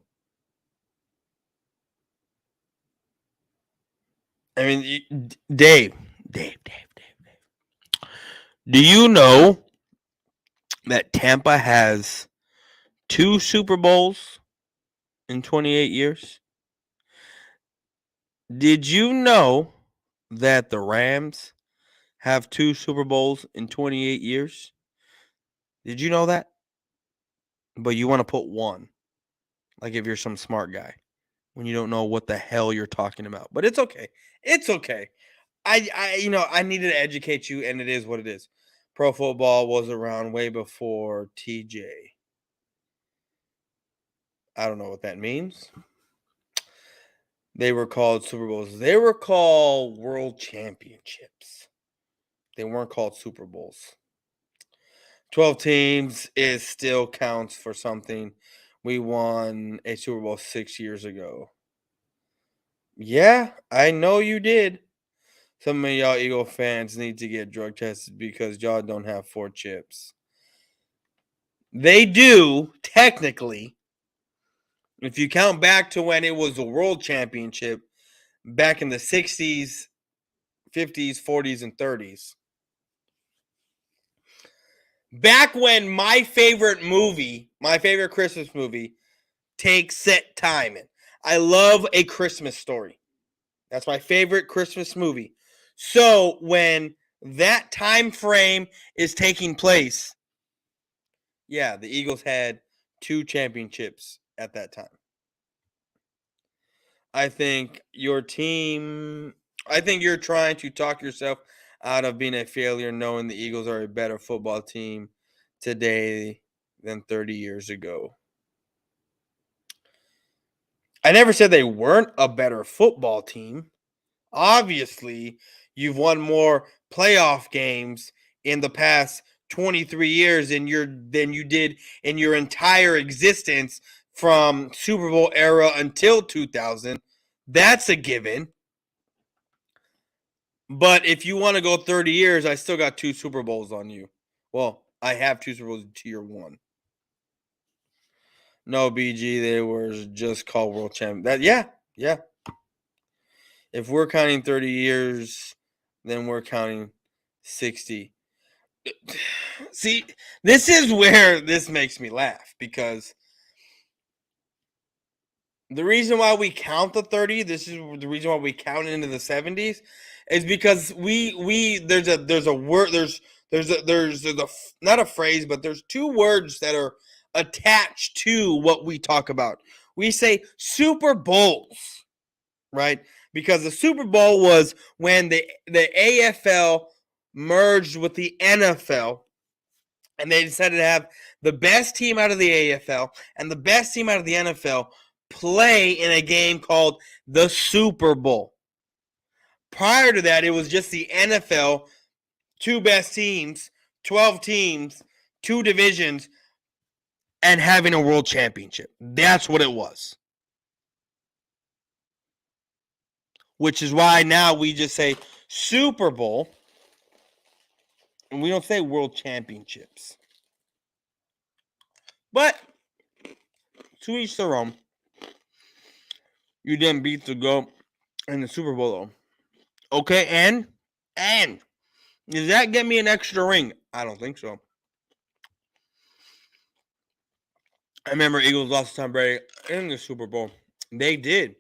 I mean, Dave. Do you know that Tampa has 2 Super Bowls in 28 years? Did you know that the Rams have 2 Super Bowls in 28 years? Did you know that? But you want to put 1, like if you're some smart guy, when you don't know what the hell you're talking about. But it's okay. It's okay. I needed to educate you, and it is what it is. Pro football was around way before TJ. I don't know what that means. They were called Super Bowls. They were called World Championships. They weren't called Super Bowls. 12 teams is still counts for something. We won a Super Bowl 6 years ago. Yeah, I know you did. Some of y'all Eagle fans need to get drug tested because y'all don't have 4 chips. They do, technically. If you count back to when it was the World Championship back in the 60s, 50s, 40s, and 30s. Back when my favorite Christmas movie, takes set time in. I love A Christmas Story. That's my favorite Christmas movie. So when that time frame is taking place, yeah, the Eagles had 2 championships at that time. I think you're trying to talk yourself out of being a failure, knowing the Eagles are a better football team today than 30 years ago. I never said they weren't a better football team. Obviously, you've won more playoff games in the past 23 years than you did in your entire existence from Super Bowl era until 2000. That's a given. But if you want to go 30 years, I still got 2 Super Bowls on you. Well, I have 2 Super Bowls to your 1. No, BG, they were just called world champion. Yeah. If we're counting 30 years, then we're counting 60. See, this is where this makes me laugh because the reason why we count the 30, this is the reason why we count into the 70s, is because there's a word there's a not a phrase, but there's 2 words that are attached to what we talk about. We say Super Bowls, right? Because the Super Bowl was when the AFL merged with the NFL, and they decided to have the best team out of the AFL and the best team out of the NFL play in a game called the Super Bowl. Prior to that, it was just the NFL, 2 best teams, 12 teams, 2 divisions, and having a world championship. That's what it was. Which is why now we just say Super Bowl, and we don't say world championships. But to each their own. You didn't beat the GOAT in the Super Bowl, though. Okay, and does that get me an extra ring? I don't think so. I remember Eagles lost to Tom Brady in the Super Bowl. They did.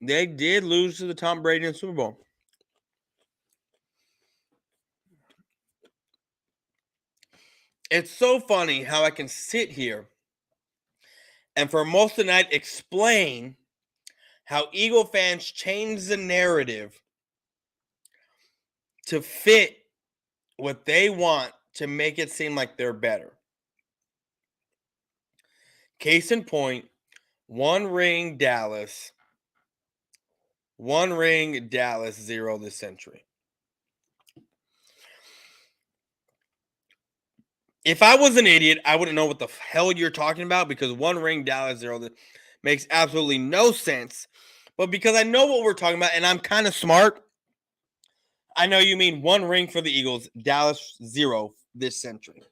They did lose to the Tom Brady in the Super Bowl. It's so funny how I can sit here and for most of the night explain how Eagle fans change the narrative to fit what they want to make it seem like they're better. Case in point, one ring Dallas, 0 this century. If I was an idiot, I wouldn't know what the hell you're talking about because 1 ring Dallas 0 makes absolutely no sense. But because I know what we're talking about and I'm kind of smart, I know you mean 1 ring for the Eagles, Dallas 0 this century.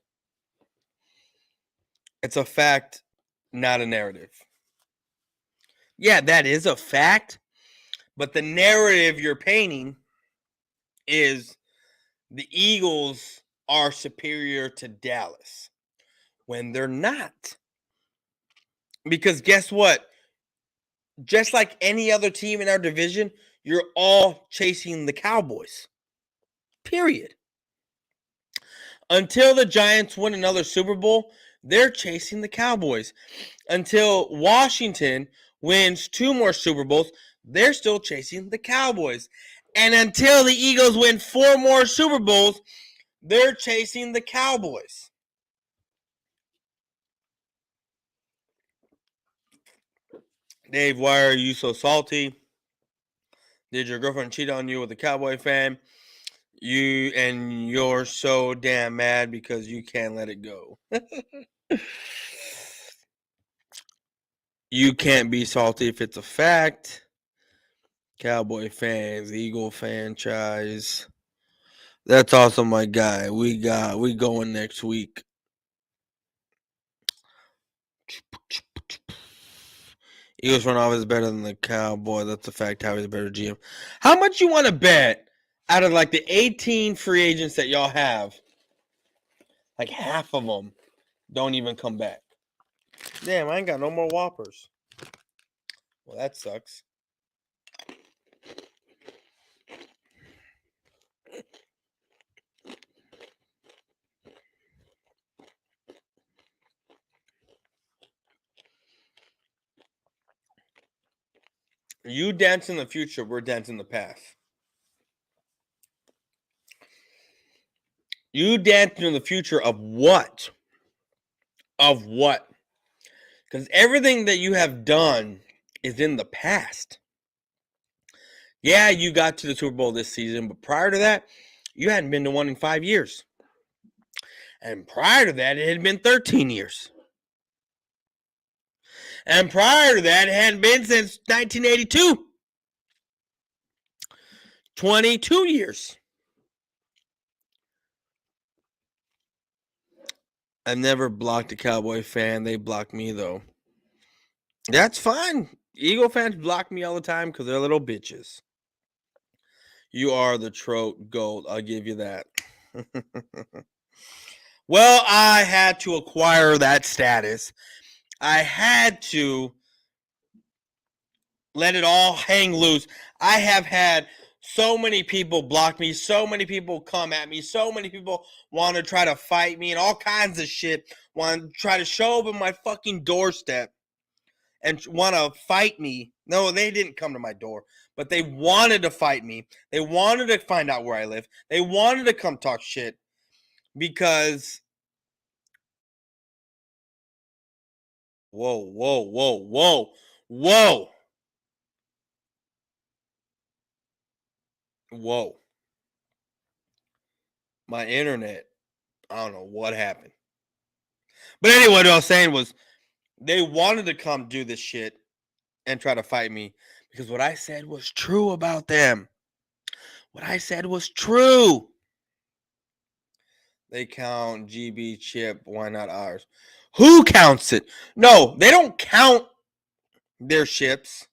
It's a fact, not a narrative. Yeah, that is a fact, but the narrative you're painting is the Eagles are superior to Dallas when they're not. Because guess what? Just like any other team in our division, you're all chasing the Cowboys. Period. Until the Giants win another Super Bowl, they're chasing the Cowboys. Until Washington wins 2 more Super Bowls, they're still chasing the Cowboys. And until the Eagles win 4 more Super Bowls, they're chasing the Cowboys. Dave, why are you so salty? Did your girlfriend cheat on you with a Cowboy fan? You're so damn mad because you can't let it go. You can't be salty if it's a fact. Cowboy fans, Eagle franchise. That's awesome, my guy. We going next week. Eagles front office is better than the Cowboy. That's a fact. Howie's a better GM. How much you want to bet out of like the 18 free agents that y'all have? Like half of them don't even come back. Damn, I ain't got no more Whoppers. Well, that sucks. You dance in the future, we're dancing the past. You dance in the future of what? Of what? Because everything that you have done is in the past. Yeah, you got to the Super Bowl this season, but prior to that, you hadn't been to one in 5 years. And prior to that, it had been 13 years. And prior to that, it hadn't been since 1982. 22 years. I've never blocked a Cowboy fan. They block me, though. That's fine. Eagle fans block me all the time because they're little bitches. You are the Trout Gold. I'll give you that. Well, I had to acquire that status. I had to let it all hang loose. I have had so many people block me, so many people come at me, so many people want to try to fight me and all kinds of shit, want to try to show up at my fucking doorstep and want to fight me. No, they didn't come to my door, but they wanted to fight me. They wanted to find out where I live. They wanted to come talk shit because whoa. My internet, I don't know what happened. But anyway, what I was saying was they wanted to come do this shit and try to fight me because what I said was true about them. What I said was true. They count GB chip. Why not ours? Who counts it? No, they don't count their ships.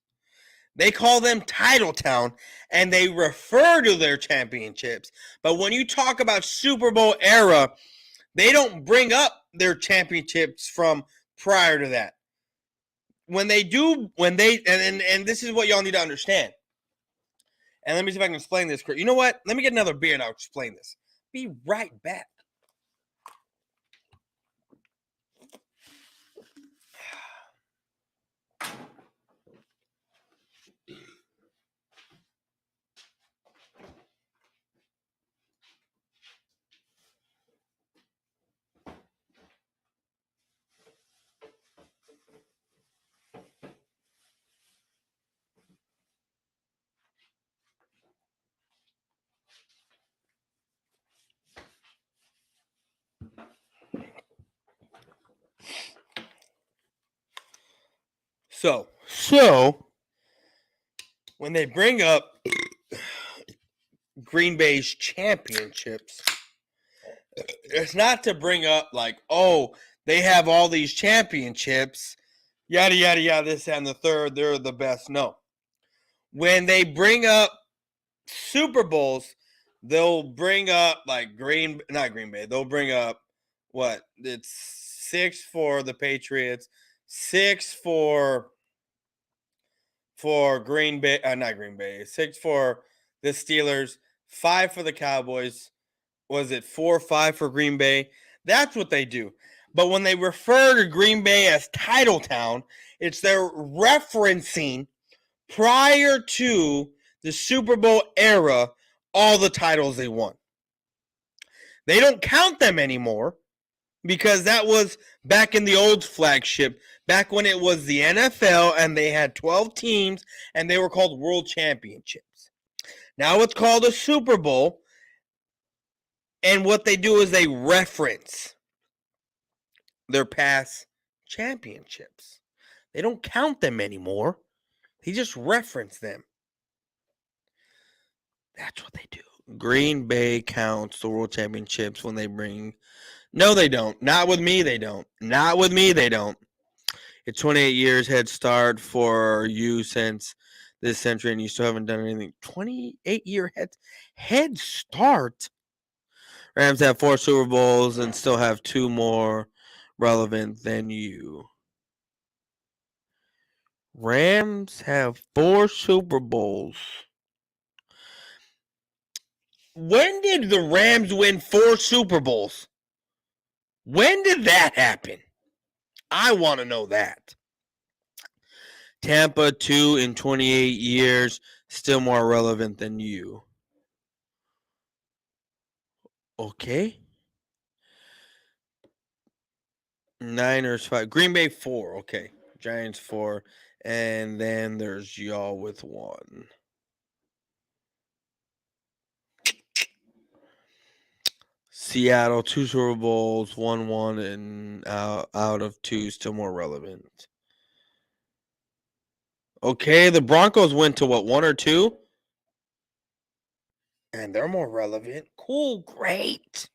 They call them Title Town, and they refer to their championships. But when you talk about Super Bowl era, they don't bring up their championships from prior to that. And this is what y'all need to understand. And let me see if I can explain this. You know what? Let me get another beer and I'll explain this. Be right back. So when they bring up Green Bay's championships, it's not to bring up like, oh, they have all these championships, yada, yada, yada, this and the third, they're the best. No. When they bring up Super Bowls, they'll bring up like not Green Bay, they'll bring up what? It's 6 for the Patriots, 6 for Green Bay, not Green Bay, 6 for the Steelers, 5 for the Cowboys. Was it 4 or 5 for Green Bay? That's what they do. But when they refer to Green Bay as Title Town, it's they're referencing prior to the Super Bowl era all the titles they won. They don't count them anymore because that was back in the old flagship, back when it was the NFL and they had 12 teams and they were called World Championships. Now it's called a Super Bowl, and what they do is they reference their past championships. They don't count them anymore. They just reference them. That's what they do. Green Bay counts the World Championships when they bring... No, they don't. Not with me, they don't. Not with me, they don't. It's 28 years head start for you since this century, and you still haven't done anything. 28-year head start? Rams have 4 Super Bowls and still have 2 more relevant than you. Rams have 4 Super Bowls. When did the Rams win 4 Super Bowls? When did that happen? I want to know that. Tampa 2 in 28 years, still more relevant than you. Okay. Niners 5. Green Bay 4. Okay. Giants 4. And then there's y'all with 1. Seattle 2 Super Bowls, 1 and out of 2, still more relevant. Okay, the Broncos went to what, 1 or 2? And they're more relevant. Cool, great.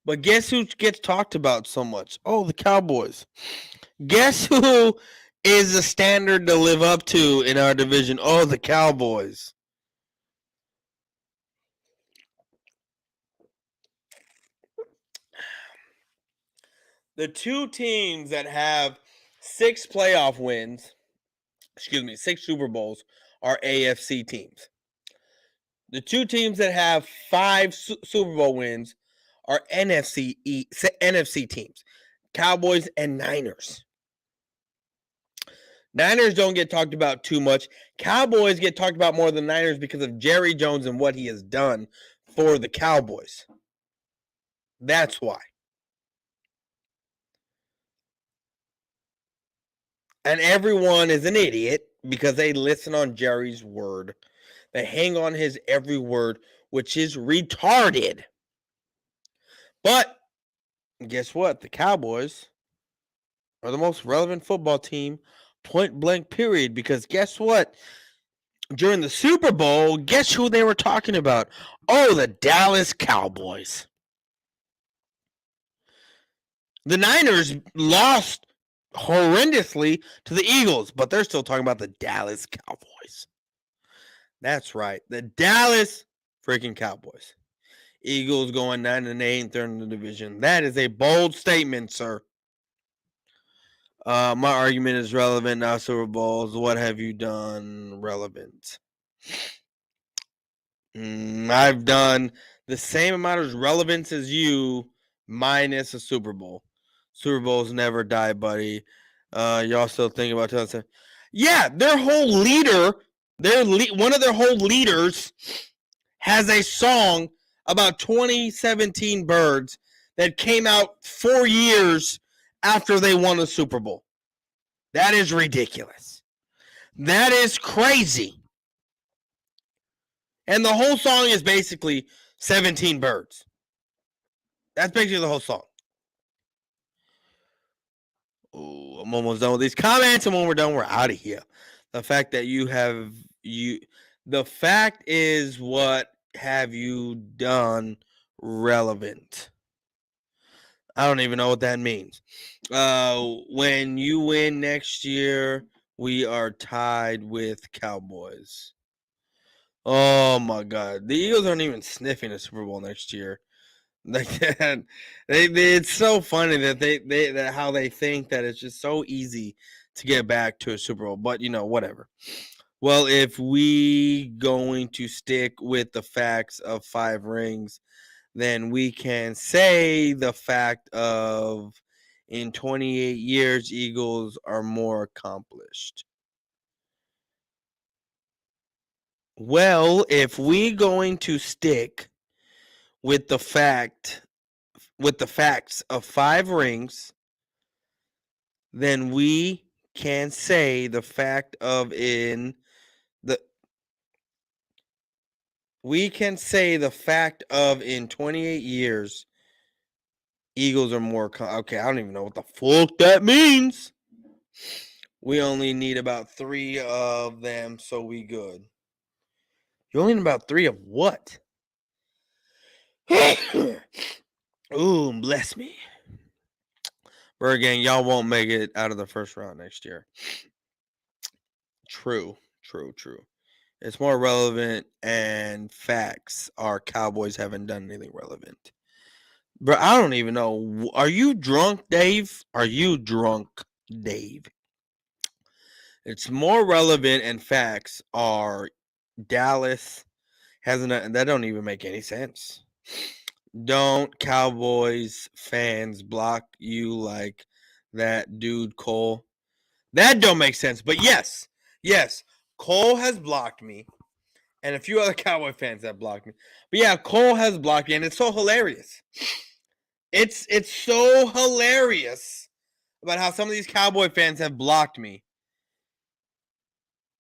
But guess who gets talked about so much? Oh, the Cowboys. Guess who is the standard to live up to in our division? Oh, the Cowboys. The 2 teams that have 6 playoff wins, 6 Super Bowls, are AFC teams. The 2 teams that have 5 Super Bowl wins are NFC teams, Cowboys and Niners. Niners don't get talked about too much. Cowboys get talked about more than Niners because of Jerry Jones and what he has done for the Cowboys. That's why. And everyone is an idiot because they listen on Jerry's word. They hang on his every word, which is retarded. But guess what? The Cowboys are the most relevant football team, point blank period, because guess what? During the Super Bowl, guess who they were talking about? Oh, the Dallas Cowboys. The Niners lost horrendously to the Eagles, but they're still talking about the Dallas Cowboys. That's right. The Dallas freaking Cowboys. Eagles going 9-8, third in the division. That is a bold statement, sir. My argument is relevant, not Super Bowls. What have you done relevant? I've done the same amount of relevance as you, minus a Super Bowl. Super Bowls never die, buddy. Y'all still thinking about 2007? Yeah, their whole leader, one of their whole leaders, has a song about 2017 birds that came out 4 years after they won the Super Bowl. That is ridiculous. That is crazy. And the whole song is basically 17 birds. That's basically the whole song. Ooh, I'm almost done with these comments, and when we're done, we're out of here. The fact that the fact is, what have you done relevant? I don't even know what that means. When you win next year, we are tied with Cowboys. Oh my God, the Eagles aren't even sniffing a Super Bowl next year. Like that, it's so funny that that how they think that it's just so easy to get back to a Super Bowl. But whatever. Well, if we going to stick with the facts of 5 rings, then we can say the fact of in 28 years, Eagles are more accomplished. Well, if we going to stick with the facts of 5 rings, then we can say the fact of in 28 years, Eagles are more okay, I don't even know what the fuck that means. We only need about 3 of them, so we good. You only need about 3 of what? Ooh, bless me. Bird Gang, y'all won't make it out of the first round next year. True. It's more relevant, and facts are Cowboys haven't done anything relevant. Bro, I don't even know. Are you drunk, Dave? It's more relevant, and facts are Dallas hasn't. That don't even make any sense. Don't Cowboys fans block you like that dude Cole? That don't make sense. But yes, Cole has blocked me, and a few other Cowboy fans have blocked me. But yeah, Cole has blocked me, and it's so hilarious. It's so hilarious about how some of these Cowboy fans have blocked me.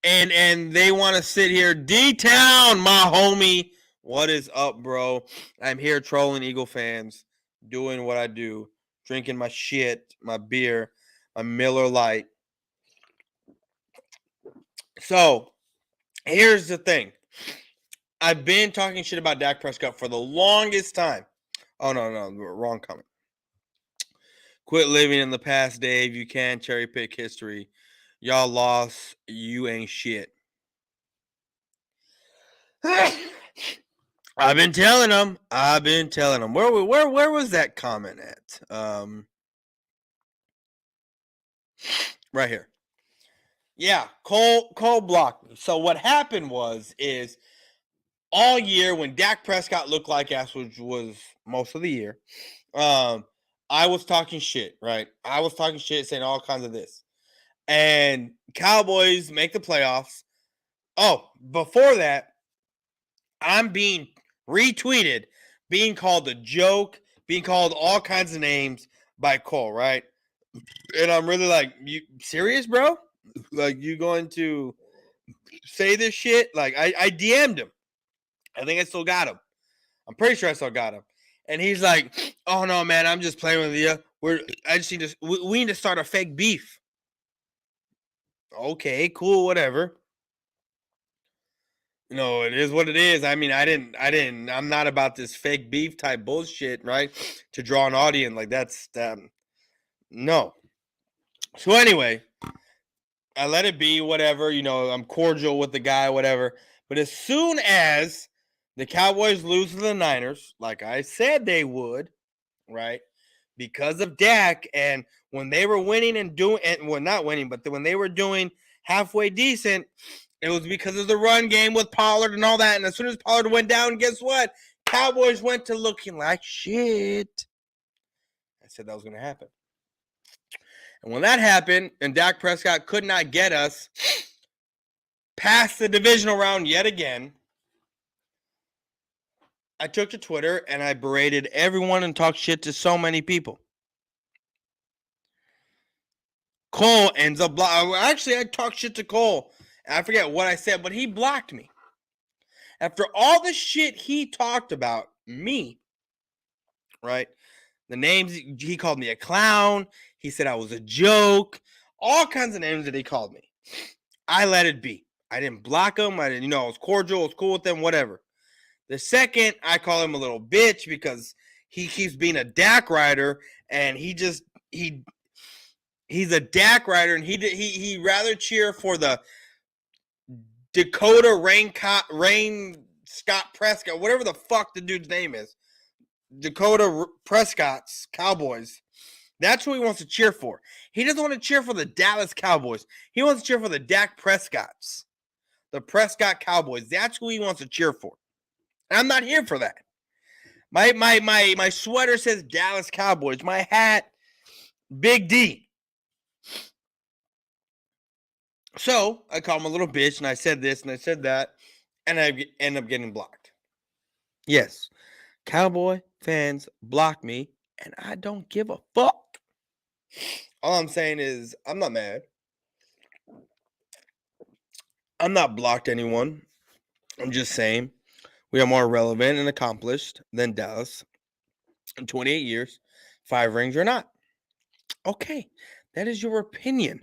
And they want to sit here. D-Town, my homie. What is up, bro? I'm here trolling Eagle fans, doing what I do, drinking my shit, my beer, my Miller Lite. So, here's the thing. I've been talking shit about Dak Prescott for the longest time. Oh, no, wrong comment. Quit living in the past, Dave. You can't cherry pick history. Y'all lost. You ain't shit. I've been telling them. Where was that comment at? Right here. Yeah, Cole blocked me. So what happened is all year when Dak Prescott looked like ass, which was most of the year, I was talking shit, right? I was talking shit, saying all kinds of this. And Cowboys make the playoffs. Oh, before that, I'm being retweeted, being called a joke, being called all kinds of names by Cole, right? And I'm really like, you serious, bro? Like, you going to say this shit? Like, I DM'd him. I think I still got him. I'm pretty sure I still got him. And he's like, oh no, man, I'm just playing with you. I just need to, we need to start a fake beef. Okay, cool, whatever. It is what it is. I mean, I'm not about this fake beef type bullshit, right? To draw an audience. Like, that's, no. So anyway, I let it be, whatever. I'm cordial with the guy, whatever. But as soon as the Cowboys lose to the Niners, like I said they would, right? Because of Dak, and when they were winning and doing, and well, not winning, but when they were doing halfway decent, it was because of the run game with Pollard and all that. And as soon as Pollard went down, guess what? Cowboys went to looking like shit. I said that was going to happen. And when that happened, and Dak Prescott could not get us past the divisional round yet again, I took to Twitter and I berated everyone and talked shit to so many people. Cole ends up actually, I talked shit to Cole. I forget what I said, but he blocked me. After all the shit he talked about me, right? The names, he called me a clown. He said I was a joke. All kinds of names that he called me. I let it be. I didn't block him. I didn't, I was cordial. I was cool with them, whatever. The second, I call him a little bitch because he keeps being a Dak rider, and he's a Dak rider, and he rather cheer for the Dakota Rain Scott Prescott, whatever the fuck the dude's name is, Dakota Prescott's Cowboys. That's who he wants to cheer for. He doesn't want to cheer for the Dallas Cowboys. He wants to cheer for the Dak Prescotts, the Prescott Cowboys. That's who he wants to cheer for. And I'm not here for that. My sweater says Dallas Cowboys. My hat, Big D. So I called him a little bitch, and I said this and I said that, and I end up getting blocked. Yes, Cowboy fans block me, and I don't give a fuck. All I'm saying is I'm not mad. I'm not blocked anyone. I'm just saying we are more relevant and accomplished than Dallas in 28 years, 5 rings or not. Okay, that is your opinion.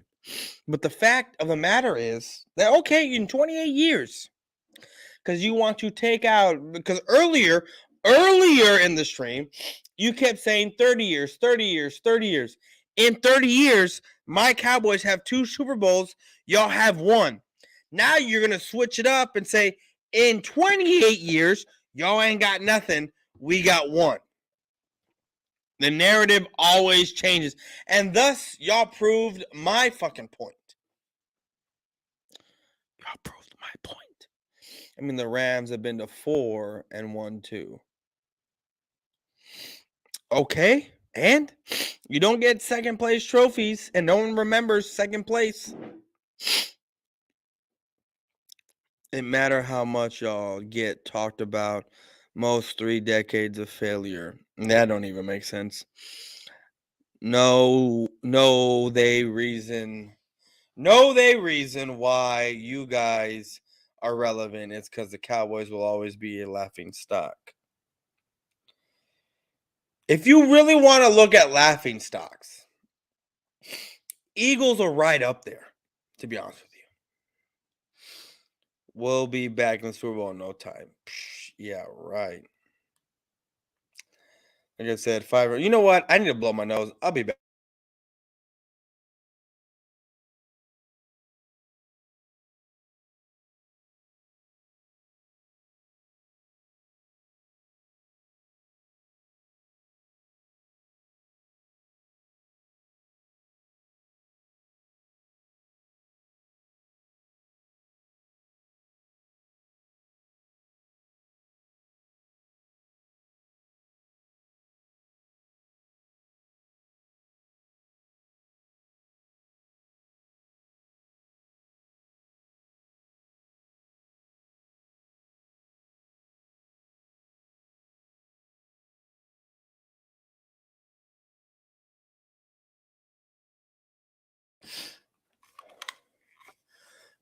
But the fact of the matter is that, okay, in 28 years, because you want to take out, because earlier in the stream, you kept saying 30 years, 30 years, 30 years. In 30 years, my Cowboys have 2 Super Bowls. Y'all have 1. Now you're going to switch it up and say, in 28 years, y'all ain't got nothing. We got 1. The narrative always changes. And thus, y'all proved my fucking point. Y'all proved my point. I mean, the Rams have been to 4 and won 2. Okay, and you don't get second place trophies, and no one remembers second place. It matter how much y'all get talked about most 3 decades of failure. That don't even make sense. No, they reason why you guys are relevant. It's because the Cowboys will always be a laughing stock. If you really want to look at laughing stocks, Eagles are right up there, to be honest with you. We'll be back in the Super Bowl in no time. Yeah, right. Like I said, 5. You know what? I need to blow my nose. I'll be back.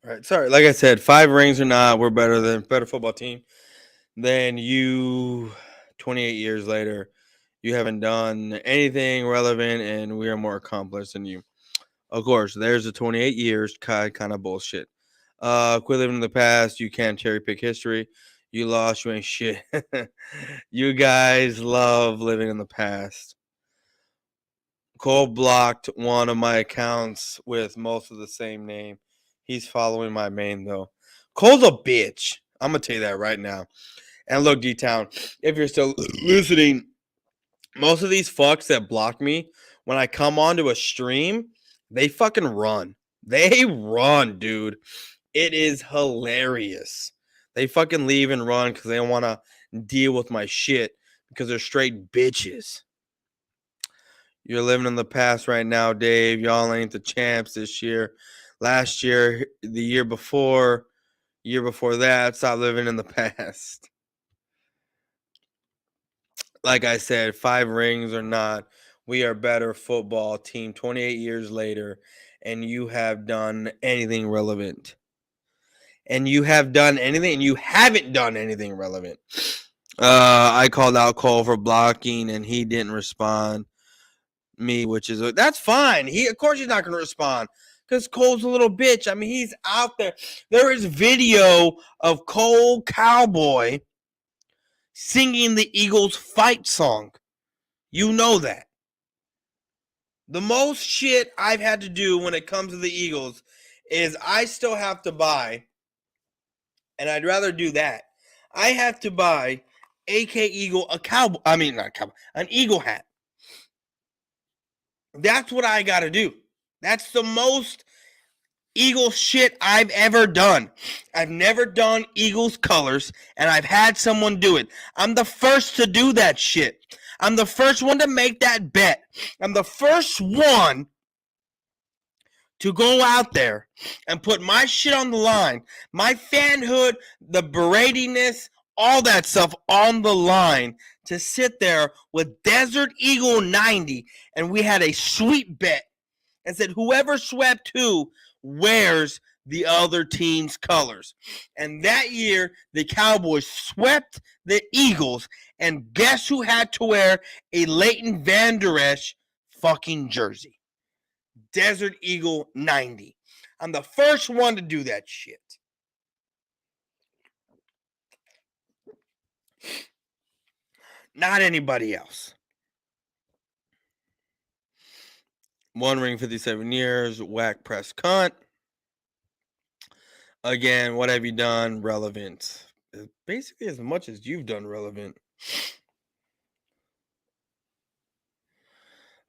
All right, sorry. Like I said, 5 rings or not, we're better football team than you. 28 years later, you haven't done anything relevant, and we are more accomplished than you. Of course, there's the 28 years kind of bullshit. Quit living in the past. You can't cherry pick history. You lost. You ain't shit. You guys love living in the past. Cole blocked one of my accounts with most of the same name. He's following my main, though. Cole's a bitch. I'm going to tell you that right now. And look, D-Town, if you're still listening, most of these fucks that block me, when I come onto a stream, they fucking run. They run, dude. It is hilarious. They fucking leave and run because they don't want to deal with my shit because they're straight bitches. You're living in the past right now, Dave. Y'all ain't the champs this year. Last year, the year before that, stop living in the past. Like I said, 5 rings or not, we are better football team 28 years later, and you have done anything relevant. And you have done anything, and you haven't done anything relevant. I called out Cole for blocking, and he didn't respond me, which is that's fine. Of course he's not going to respond because Cole's a little bitch. I mean, he's out there. There is video of Cole Cowboy singing the Eagles fight song. You know that. The most shit I've had to do when it comes to the Eagles is I still have to buy, and I'd rather do that. I have to buy AK Eagle an Eagle hat. That's what I got to do. That's the most Eagles shit I've ever done. I've never done Eagles colors, and I've had someone do it. I'm the first to do that shit. I'm the first one to make that bet. I'm the first one to go out there and put my shit on the line, my fanhood, the beratingness, all that stuff on the line to sit there with Desert Eagle 90, and we had a sweet bet and said whoever swept who wears the other team's colors. And that year, the Cowboys swept the Eagles, and guess who had to wear a Leighton Vander Esch fucking jersey? Desert Eagle 90. I'm the first one to do that shit. Not anybody else. One ring, 57 years, whack press cunt. Again, what have you done relevant? Basically as much as you've done relevant.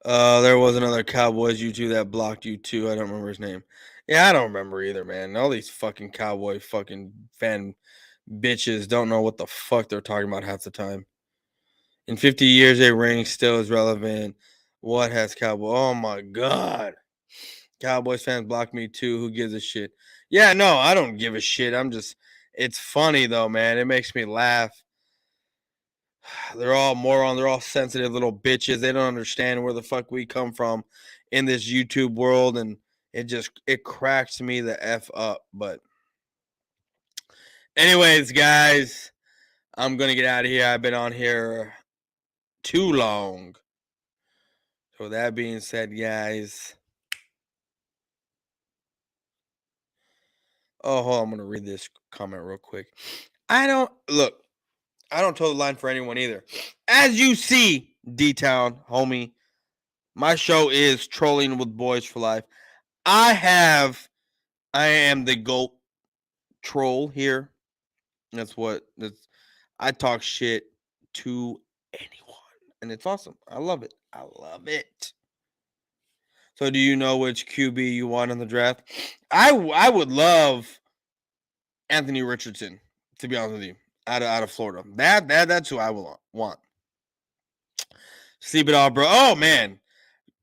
There was another Cowboys YouTube that blocked you too. I don't remember his name. Yeah, I don't remember either, man. All these fucking Cowboy fucking fan bitches don't know what the fuck they're talking about half the time. In 50 years, a ring still is relevant. What has Cowboy? Oh my God. Cowboys fans block me too. Who gives a shit? Yeah, no, I don't give a shit. It's funny though, man. It makes me laugh. They're all morons. They're all sensitive little bitches. They don't understand where the fuck we come from in this YouTube world. And it cracks me the F up. But anyways, guys, I'm going to get out of here. I've been on here too long. So that being said, guys. Oh, hold on. I'm going to read this comment real quick. I don't toe the line for anyone either. As you see, D-Town, homie, my show is Trolling with Boyz4Life. I am the GOAT troll here. I talk shit to anyone. And it's awesome. I love it. I love it. So do you know which QB you want in the draft? I would love Anthony Richardson, to be honest with you, out of Florida. That's who I will want. Sleep it off, bro. Oh man.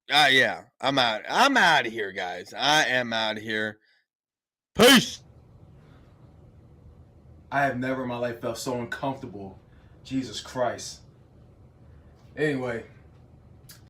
Yeah. I'm out. I'm out of here, guys. I am out of here. Peace. I have never in my life felt so uncomfortable. Jesus Christ. Anyway.